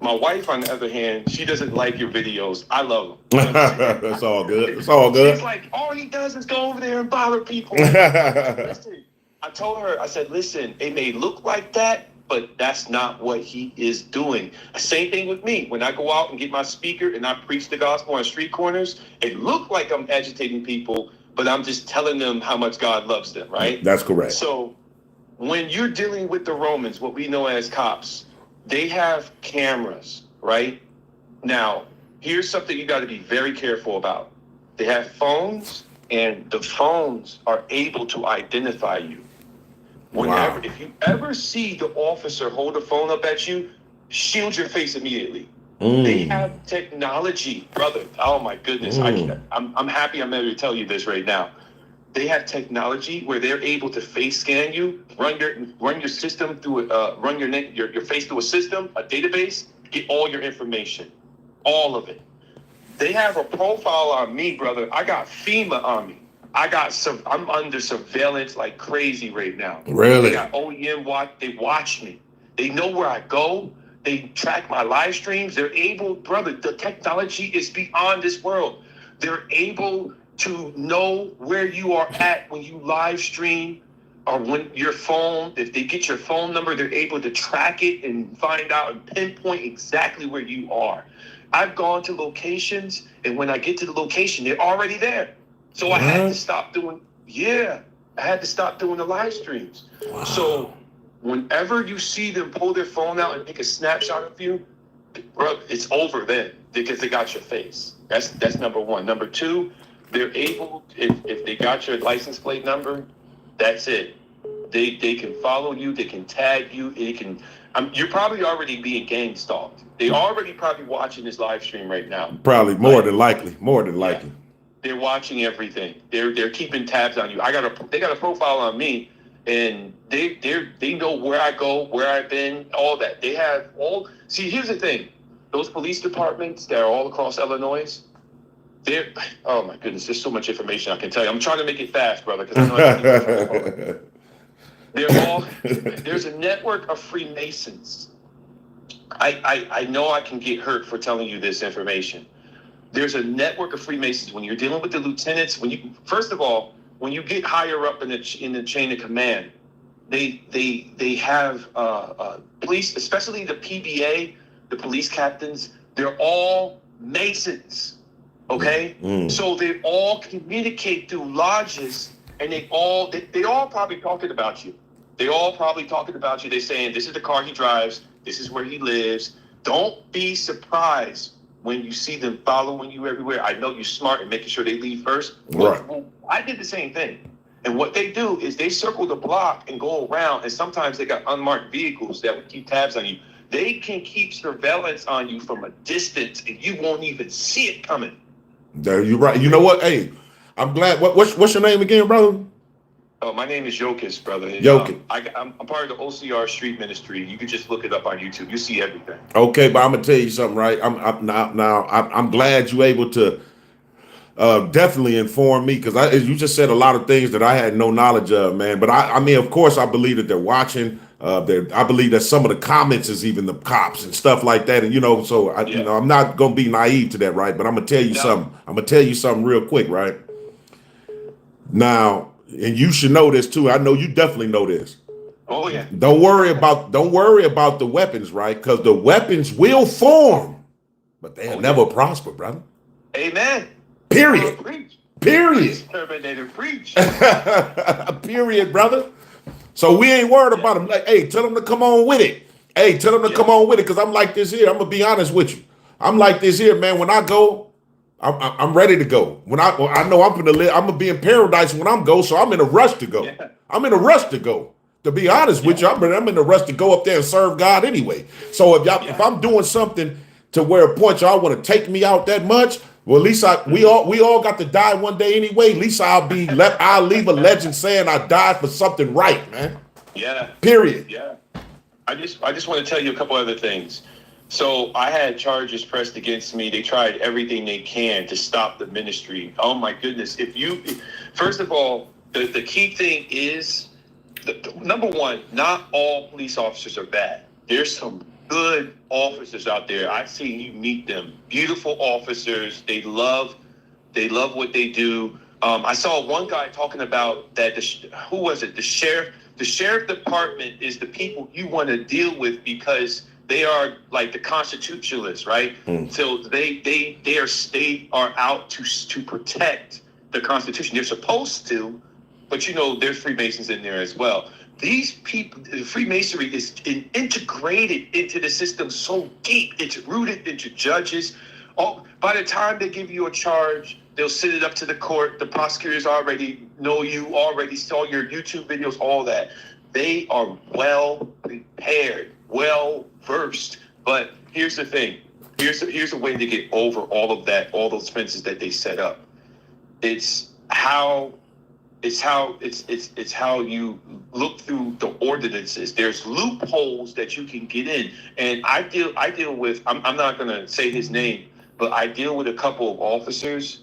My wife, on the other hand, she doesn't like your videos. I love them. That's all good. It's all good. She's like, all he does is go over there and bother people. Listen, I told her, I said, listen, it may look like that, but that's not what he is doing. Same thing with me. When I go out and get my speaker and I preach the gospel on street corners, it look like I'm agitating people, but I'm just telling them how much God loves them, right? That's correct. So when you're dealing with the Romans, what we know as cops, they have cameras, right? Now, here's something you got to be very careful about. They have phones, and the phones are able to identify you. Whenever, if you ever see the officer hold a phone up at you, shield your face immediately. They have technology, brother. Oh my goodness! I'm happy I'm able to tell you this right now. They have technology where they're able to face scan you, run your system through run your face through a system, a database, get all your information, all of it. They have a profile on me, brother. I got FEMA on me. I'm under surveillance like crazy right now. Really? They got OEM watch. They watch me. They know where I go. They track my live streams. They're able, brother. The technology is beyond this world. They're able to know where you are at when you live stream, or when your phone, if they get your phone number, they're able to track it and find out and pinpoint exactly where you are. I've gone to locations, and when I get to the location, they're already there. So I had to stop doing, I had to stop doing the live streams. Wow. So whenever you see them pull their phone out and take a snapshot of you, bro, it's over then, because they got your face. That's number one. Number two, they're able, if they got your license plate number, that's it. They can follow you, they can tag you, you're probably already being gang stalked. They already probably watching this live stream right now. Probably more than likely. Yeah, they're watching everything. They're keeping tabs on you. They got a profile on me, and they know where I go, where I've been, all that. They have see, here's the thing. Those police departments that are all across Illinois, oh my goodness, there's so much information I can tell you. I'm trying to make it fast, brother, because I know there's a network of Freemasons. I know I can get hurt for telling you this information. There's a network of Freemasons. When you're dealing with the lieutenants, first of all, when you get higher up in the chain of command, they have police, especially the PBA, the police captains. They're all Masons. Okay, so they all communicate through lodges, and they all probably talking about you. They're saying, this is the car he drives. This is where he lives. Don't be surprised when you see them following you everywhere. I know you're smart and making sure they leave first. Right. Well, I did the same thing. And what they do is they circle the block and go around, and sometimes they got unmarked vehicles that would keep tabs on you. They can keep surveillance on you from a distance, and you won't even see it coming. You're right. You know what? Hey, I'm glad. What's your name again, brother? Oh, my name is Jokic, brother. And, Jokic. I'm part of the OCR Street Ministry. You can just look it up on YouTube. You see everything. Okay, but I'm gonna tell you something, right? I'm glad you able to definitely inform me, because you just said a lot of things that I had no knowledge of, man. But I mean, of course, I believe that they're watching. I believe that some of the comments is even the cops and stuff like that, and so I'm not gonna be naive to that, right? But I'm gonna tell you something. I'm gonna tell you something real quick, right? Now, and you should know this too. I know you definitely know this. Oh yeah. Don't worry about the weapons, right? Because the weapons will form, but they'll never prosper, brother. Amen. Period. Preach. Period. Terminator, preach. Period, brother. So we ain't worried about them. Like, hey, tell them to come on with it. Hey, tell them to come on with it, because I'm like this here. I'm gonna be honest with you. I'm like this here, man. When I go, I'm ready to go. When I know I'm gonna live, I'm gonna be in paradise when I'm go. So I'm in a rush to go. Yeah. I'm in a rush to go. To be honest with you, I'm in a rush to go up there and serve God anyway. So if I'm doing something to where a point y'all want to take me out that much, well, at least we all got to die one day anyway. At least I'll leave a legend saying I died for something right, man. Yeah. Period. Yeah. I just want to tell you a couple other things. So I had charges pressed against me. They tried everything they can to stop the ministry. Oh my goodness. First of all, the key thing is, number one, not all police officers are bad. There's some good officers out there. I've seen you meet them. Beautiful officers. They love what they do. I saw one guy talking about that. Who was it? The sheriff. The sheriff department is the people you want to deal with, because they are like the constitutionalists, right? So they are out to protect the Constitution. They're supposed to, but there's Freemasons in there as well. These people, Freemasonry is integrated into the system so deep. It's rooted into judges. By the time they give you a charge, they'll send it up to the court. The prosecutors already know you, already saw your YouTube videos, all that. They are well prepared, well versed. But here's the thing. Here's a way to get over all of that, all those fences that they set up. It's how you look through the ordinances. There's loopholes that you can get in. And I deal with, I'm not going to say his name, but I deal with a couple of officers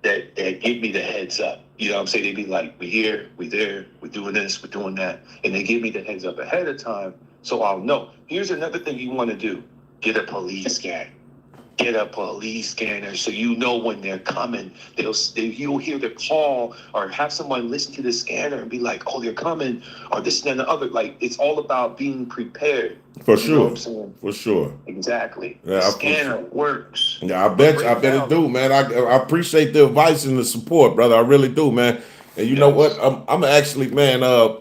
that give me the heads up. You know what I'm saying? They be like, we here, we there, we're doing this, we're doing that. And they give me the heads up ahead of time, so I'll know. Here's another thing you want to do. Get a police scan. Get a police scanner, so you know when they're coming. You'll hear the call, or have someone listen to the scanner and be like, oh, they're coming, or this and the other. Like, it's all about being prepared. For You know sure. what I'm saying? For sure. Exactly. Yeah, The scanner works. Yeah, I bet it do, man. I appreciate the advice and the support, brother. I really do, man. And you know what? I'm actually, man. I'm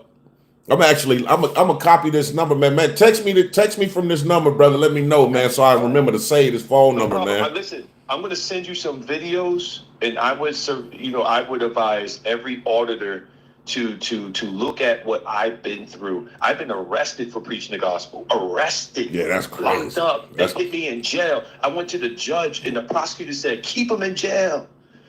gonna copy this number, man. Man, text me from this number, brother. Let me know, man, so I remember to save this phone number, problem. man. Listen, I'm gonna send you some videos, and I would advise every auditor to look at what I've been through. I've been arrested for preaching the gospel. Arrested. Yeah, that's crazy. Locked up. They put me in jail. I went to the judge, and the prosecutor said, keep him in jail.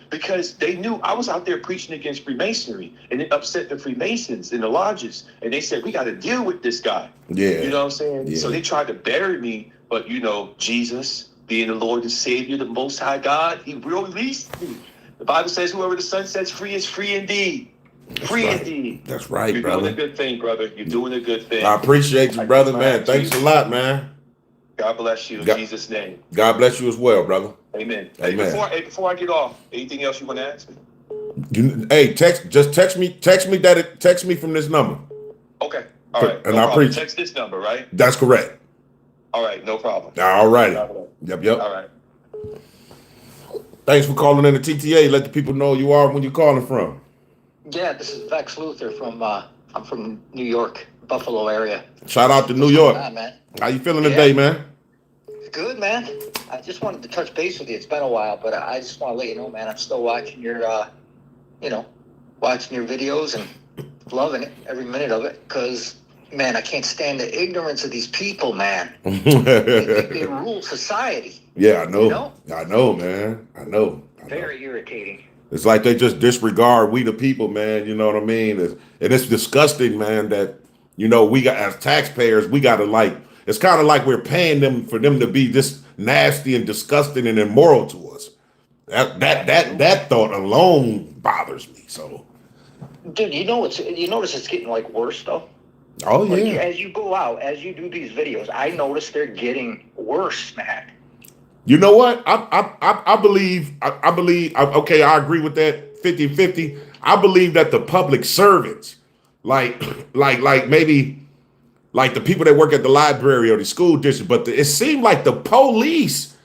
Because they knew I was out there preaching against Freemasonry, and it upset the Freemasons in the lodges. And they said, we got to deal with this guy. Yeah. You know what I'm saying? Yeah. So they tried to bury me, but Jesus, being the Lord and Savior, the Most High God, he released me. The Bible says, whoever the Son sets free is free indeed. Free indeed. That's right, You're brother. doing a good thing, brother. You're doing a good thing. I appreciate you, brother, man. Thanks a lot, man. God bless you in Jesus' name. God bless you as well, brother. Amen. Amen. Hey, before I get off, anything else you want to ask me? Text me from this number. Okay. All right. And no I problem. appreciate. Text this number, right? That's correct. All right. No problem. All right. All Yep. right. Thanks for calling in the TTA. Let the people know you are when you're calling from. Yeah, this is Vex Luther from I'm from New York, Buffalo area. Shout out to New York. What's going on, man? How you feeling today, man? Good, man. I just wanted to touch base with you. It's been a while, but I just want to let you know, man, I'm still watching your watching your videos and loving it, every minute of it, because man, I can't stand the ignorance of these people, man. They rule society. Yeah, I know. You know? I know, man. I know. Very irritating. It's like they just disregard we the people, man. You know what I mean? And it's disgusting, man, that, we got, as taxpayers, we got to, like, it's kind of like we're paying them for them to be this nasty and disgusting and immoral to us. That thought alone bothers me. So, Dude, you notice it's getting like worse though. oh Like yeah. as you go out, as you do these videos, I notice they're getting worse, man. You know what? I believe, okay, I agree with that 50-50. I believe that the public servants, like maybe like the people that work at the library or the school district, but it seemed like the police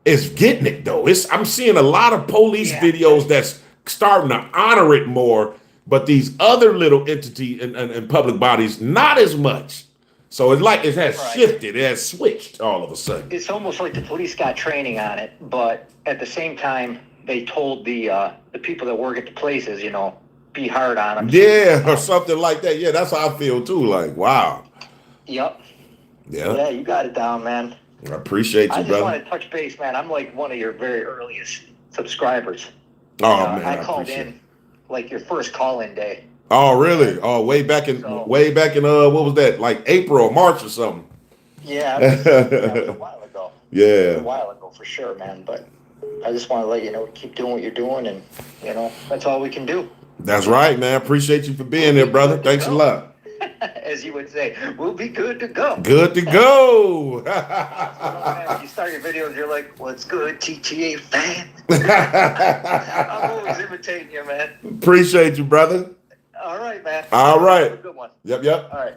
is getting it though. I'm seeing a lot of police videos that's starting to honor it more, but these other little entity and public bodies, not as much. So it's like it has shifted, it has switched all of a sudden. It's almost like the police got training on it, but at the same time, they told the people that work at the places, be hard on them. Yeah, or something like that. Yeah, that's how I feel too. Like, wow. Yep. Yeah. Yeah, you got it down, man. I appreciate you, I just brother. want to touch base, man. I'm like one of your very earliest subscribers. Oh man, I called in like your first call-in day. Oh really? Oh, way back in what was that? Like April or March or something. Yeah, it was a while ago. Yeah. It was a while ago for sure, man. But I just want to let you know, keep doing what you're doing, and that's all we can do. That's right, man. Appreciate you for being there, brother. Thanks a lot. As you would say, we'll be good to go. Good to go. When you start your videos, you're like, "What's good, TTA fan?" I'm always imitating you, man. Appreciate you, brother. All right, man. All right. Good one. Yep. All right.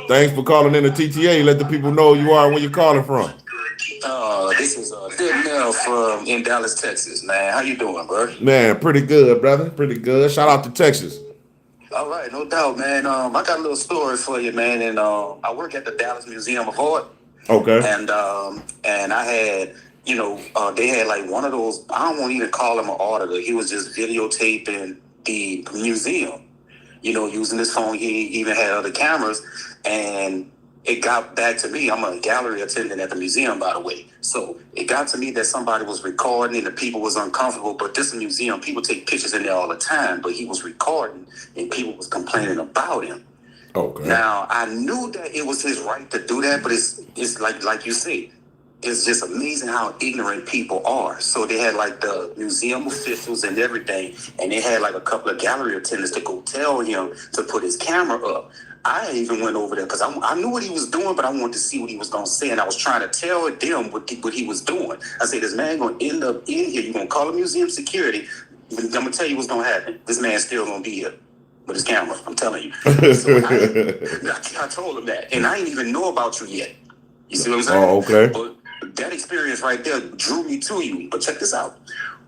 Thanks for calling in the TTA. Let the people know who you are and where you're calling from. This is Mel from in Dallas, Texas, man. How you doing, bro? Man, pretty good, brother. Pretty good. Shout out to Texas. All right, no doubt, man. I got a little story for you, man. And I work at the Dallas Museum of Art. Okay. And I had, they had like one of those. I don't want to even call him an auditor. He was just videotaping the museum. Using his phone. He even had other cameras, and it got back to me. I'm a gallery attendant at the museum, by the way. So it got to me that somebody was recording and the people was uncomfortable. But this museum, people take pictures in there all the time. But he was recording and people was complaining about him. Okay. Now, I knew that it was his right to do that, but it's like you say, it's just amazing how ignorant people are. So they had like the museum officials and everything, and they had like a couple of gallery attendants to go tell him to put his camera up. I even went over there because I knew what he was doing, but I wanted to see what he was going to say. And I was trying to tell them what he was doing. I said, this man going to end up in here. You're going to call a museum security. I'm going to tell you what's going to happen. This man's still going to be here with his camera. I'm telling you. So I told him that. And I didn't even know about you yet. You see what I'm saying? Oh, okay. But that experience right there drew me to you. But check this out.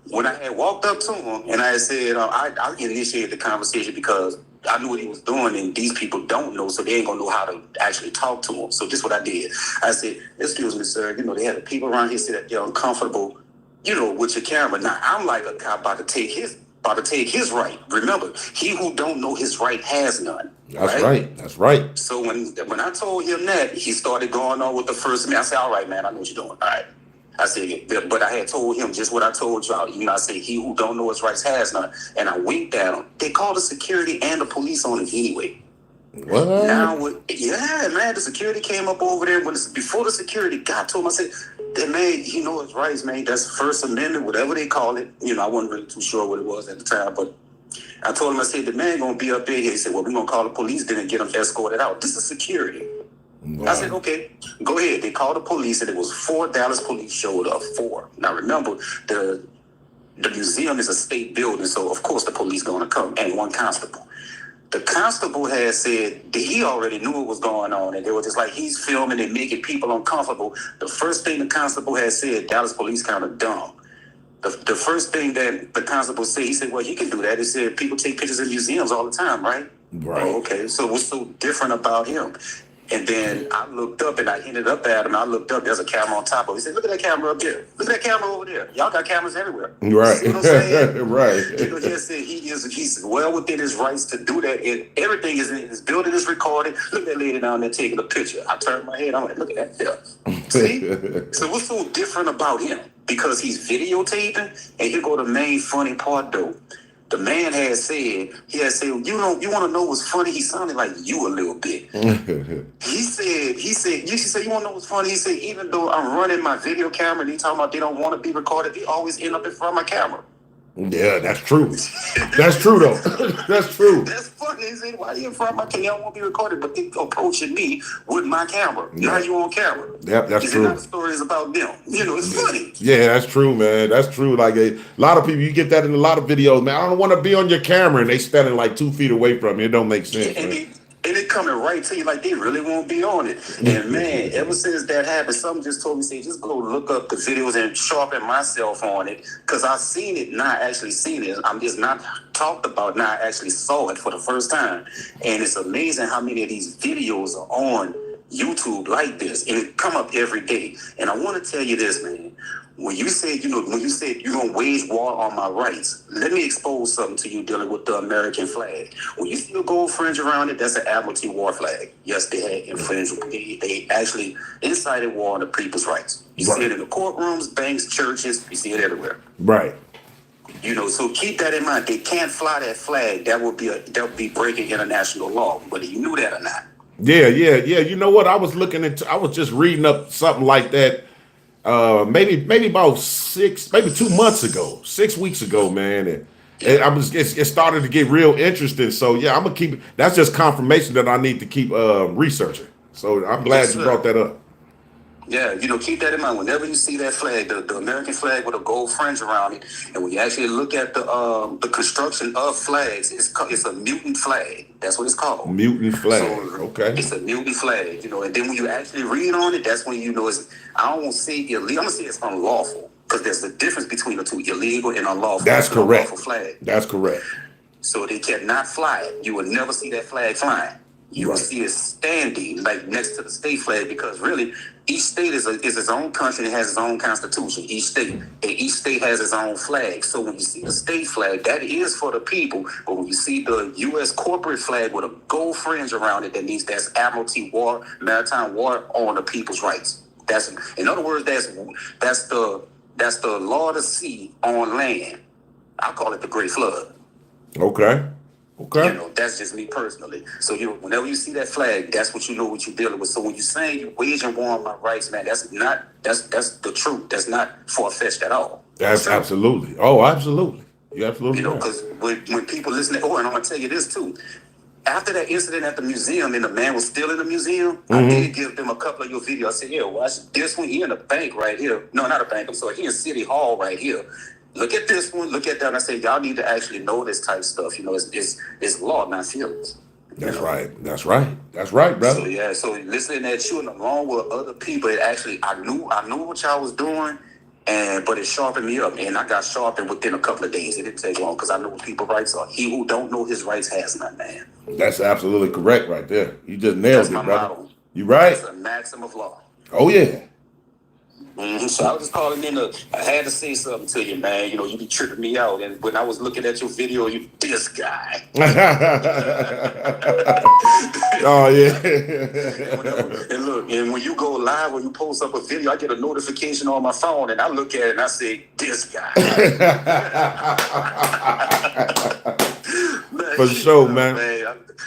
When I had walked up to him and I had said, I initiated the conversation because I knew what he was doing, and these people don't know, so they ain't gonna know how to actually talk to him. So this is what I did. I said, "Excuse me, sir. They had the people around here say that they're uncomfortable, with your camera." Now I'm like a cop about to take his right. Remember, he who don't know his right has none. That's right. That's right. So when I told him that, he started going on with the first man. I said, "All right, man, I know what you're doing. All right." I said, but I had told him just what I told y'all. I said, he who don't know his rights has none. And I winked at him. They called the security and the police on him anyway. What? Now, man, the security came up over there. Before the security got to him, I said, that man, he know his rights, man. That's First Amendment, whatever they call it. I wasn't really too sure what it was at the time, but I told him, I said, the man going to be up there. He said, well, we're going to call the police then and get him escorted out. This is security. Wow. I said, okay, go ahead. They called the police, and it was 4 Dallas police showed up. 4. Now, remember, the museum is a state building, so of course the police going to come, and 1 constable. The constable had said that he already knew what was going on, and they were just like, he's filming and making people uncomfortable. The first thing the constable had said, Dallas police kind of dumb. The first thing that the constable said, he said, well, you can do that. He said, people take pictures in museums all the time, right? Right. Oh, okay, so what's so different about him? And then I looked up and I hinted up at him. I looked up, there's a camera on top of it. He said, look at that camera up there. Look at that camera over there. Y'all got cameras everywhere. Right. See what I'm saying? Right. He said he's well within his rights to do that. And everything is in his building is recorded. Look at that lady down there taking a picture. I turned my head. I'm like, look at that there. See? So what's so different about him? because he's videotaping. And here go the main funny part though. The man he had said, you want to know what's funny? He sounded like you a little bit. He said, you should say, you want to know what's funny? He said, even though I'm running my video camera and he talking about they don't want to be recorded, they always end up in front of my camera. Yeah, that's true. That's true though. That's true. That's funny. He said, why are you in front of my camera? You don't want to be recorded, but they approaching me with my camera. Yeah. Now you on camera. Yep, that's true. The story is about them. It's funny. Yeah, that's true, man. That's true. Like a lot of people, you get that in a lot of videos, man. I don't want to be on your camera, and they standing like 2 feet away from you. It don't make sense. And they coming right to you like they really won't be on it. And man, ever since that happened, something just told me, say, just go look up the videos and sharpen myself on it. Because I've seen it, not actually seen it. I'm just not talked about, now I actually saw it for the first time. And it's amazing how many of these videos are on YouTube like this. And it come up every day. And I want to tell you this, man. When you said you're going to wage war on my rights, let me expose something to you dealing with the American flag. When you see a gold fringe around it, that's an Admiralty war flag. Yes, they had infringed. They actually incited war on the people's rights. You see it in the courtrooms, banks, churches. You see it everywhere. Right. So keep that in mind. They can't fly that flag. That would be breaking international law, whether you knew that or not. Yeah. You know what? I was just reading up something like that. Maybe about 2 months ago, 6 weeks ago, man. And it started to get real interesting. So yeah, I'm gonna keep. That's just confirmation that I need to keep researching. So I'm glad you brought that up. Yeah, keep that in mind. Whenever you see that flag, the American flag with a gold fringe around it, and when you actually look at the construction of flags, it's a mutant flag. That's what it's called. Mutant flag. So, okay. It's a mutant flag, and then when you actually read on it, that's when it's. I don't want to say illegal. I'm gonna say it's unlawful because there's a difference between the two: illegal and unlawful. That's correct. Unlawful flag. That's correct. So they cannot fly it. You will never see that flag flying. You will see it standing like next to the state flag because really each state is its own country and has its own constitution. Each state has its own flag. So when you see the state flag, that is for the people. But when you see the U.S. corporate flag with a gold fringe around it, that means that's Admiralty war, maritime war on the people's rights. In other words, that's the law of the sea on land. I call it the Great Flood. Okay. That's just me personally. So whenever you see that flag, that's what you know what you're dealing with. So when you're saying you're waging war on my rights, man, that's the truth. That's not far-fetched at all. That's absolutely. Oh, absolutely. You're absolutely right. Because when people listen, and I'm gonna tell you this too. After that incident at the museum and the man was still in the museum, I did give them a couple of your videos. I said, yeah, watch this one. He in the bank right here. No, not a bank. I'm sorry. He in City Hall right here. Look at this one. Look at that. And I said, y'all need to actually know this type of stuff. It's law, not feelings. That's right. That's right, brother. So listening at you and along with other people, it actually I knew what y'all was doing, but it sharpened me up, and I got sharpened within a couple of days. It didn't take long because I know what people's rights are. He who don't know his rights has none, man. That's absolutely correct right there. You just nailed it, brother. Motto. You right. It's a maxim of law. Oh yeah. So I was just calling in I had to say something to you, man. You be tripping me out. And when I was looking at your video, this guy. Oh, yeah. And look, and when you go live or you post up a video, I get a notification on my phone and I look at it and I say, this guy. Man, for sure, man.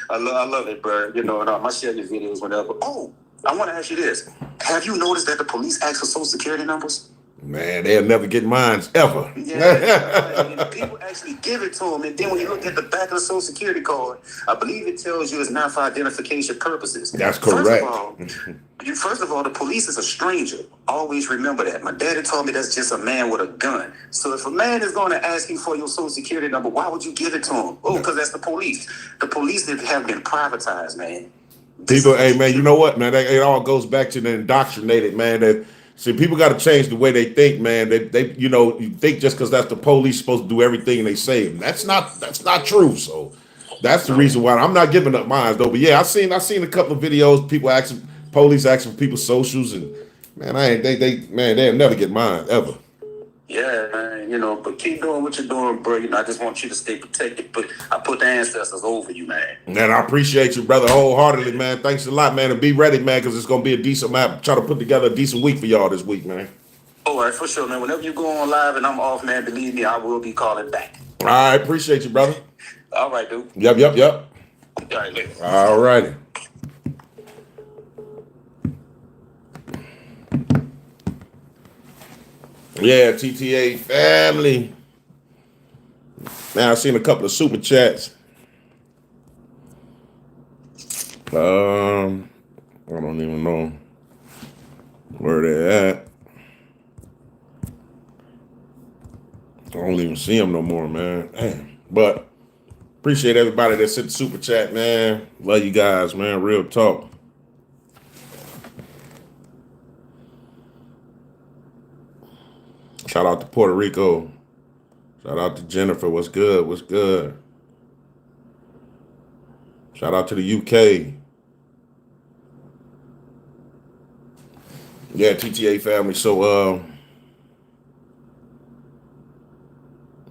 I love it, bro. And I share your videos whenever. Oh, I want to ask you this. Have you noticed that the police ask for social security numbers? Man, they'll never get mine, ever. Yeah, and people actually give it to them. And then when you look at the back of the social security card, I believe it tells you it's not for identification purposes. That's correct. First of all, the police is a stranger. Always remember that. My daddy told me that's just a man with a gun. So if a man is going to ask you for your social security number, why would you give it to him? Oh, because that's the police. The police have been privatized, man. People, hey, man, you know what, man? It all goes back to the indoctrinated, man. That see, people got to change the way they think, man. They you think just because that's the police supposed to do everything they say. That's not true. So that's the reason why I'm not giving up mine, though. But yeah, I seen a couple of videos, people police asking for people's socials, and man, they'll never get mine ever. Yeah, man, but keep doing what you're doing, bro. I just want you to stay protected. But I put the ancestors over you, man. Man, I appreciate you, brother, wholeheartedly, man. Thanks a lot, man. And be ready, man, because it's going to be a decent map. Try to put together a decent week for y'all this week, man. All right, for sure, man. Whenever you go on live and I'm off, man, believe me, I will be calling back. All right, appreciate you, brother. All right, dude. Yep. All right, later. All righty. Yeah, TTA family. Man, I've seen a couple of super chats. I don't even know where they're at. I don't even see them no more, man. Damn. But appreciate everybody that sent the super chat, man. Love you guys, man. Real talk. Shout out to Puerto Rico. Shout out to Jennifer. What's good? What's good? Shout out to the UK. Yeah, TTA family. So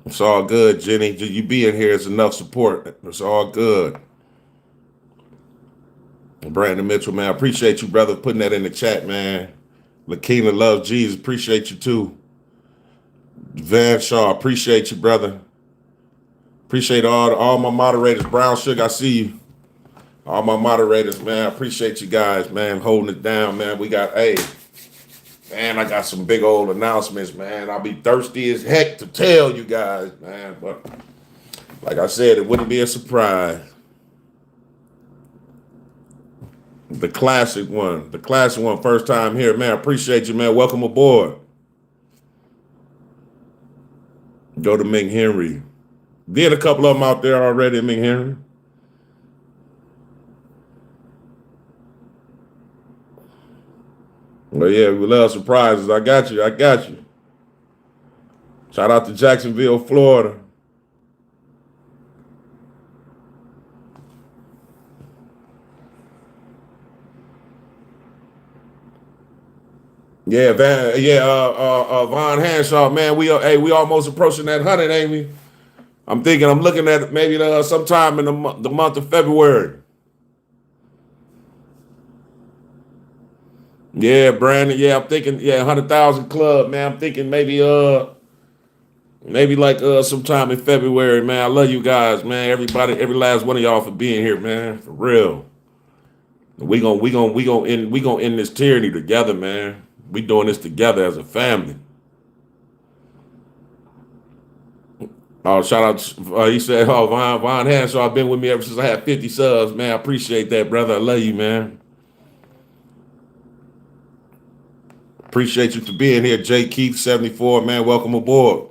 it's all good, Jenny. You being here is enough support. It's all good. Brandon Mitchell, man, I appreciate you, brother, putting that in the chat, man. Lakina loves Jesus. Appreciate you too. Van Shaw, appreciate you, brother. Appreciate all my moderators. Brown Sugar, I see you. All my moderators, man, I appreciate you guys, man, holding it down, man. We got, man, I got some big old announcements, man. I'll be thirsty as heck to tell you guys, man. But like I said, it wouldn't be a surprise. The classic one, first time here, man. Appreciate you, man. Welcome aboard. Go to Ming Henry. Did a couple of them out there already, Ming Henry. Well, yeah, we love surprises. I got you. Shout out to Jacksonville, Florida. Yeah, Von Hanshaw, man. We almost approaching that 100, ain't we? I'm looking at maybe sometime in the month of February. Yeah, Brandon. Yeah, I'm thinking 100,000 club, man. I'm thinking maybe like sometime in February, man. I love you guys, man. Everybody, every last one of y'all for being here, man. For real. We gonna end this tyranny together, man. We doing this together as a family. Oh, shout out! He said, "Oh, Von Hanshaw, I've been with me ever since I had 50 subs, man. I appreciate that, brother. I love you, man. Appreciate you for being here, J. Keith 74, man. Welcome aboard."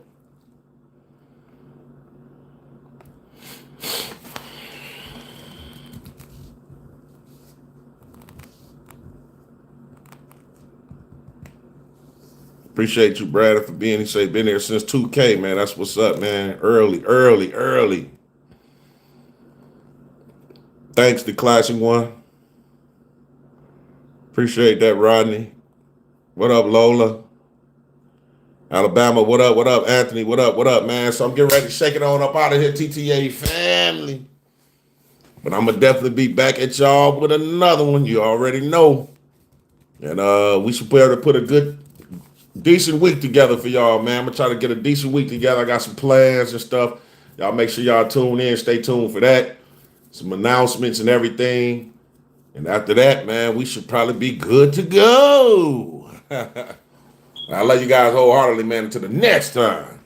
Appreciate you, Brad, for being. He say been there since 2K, man. That's what's up, man. Early. Thanks, the classic one. Appreciate that, Rodney. What up, Lola? Alabama, what up? What up, Anthony? What up, man? So I'm getting ready to shake it on up out of here, TTA family. But I'm gonna definitely be back at y'all with another one. You already know. And we should be able to put a decent week together for y'all, man. I'm gonna try to get a decent week together. I got some plans and stuff. Y'all make sure y'all tune in, stay tuned for that. Some announcements and everything. And after that, man, we should probably be good to go. I love you guys wholeheartedly, man. Until the next time.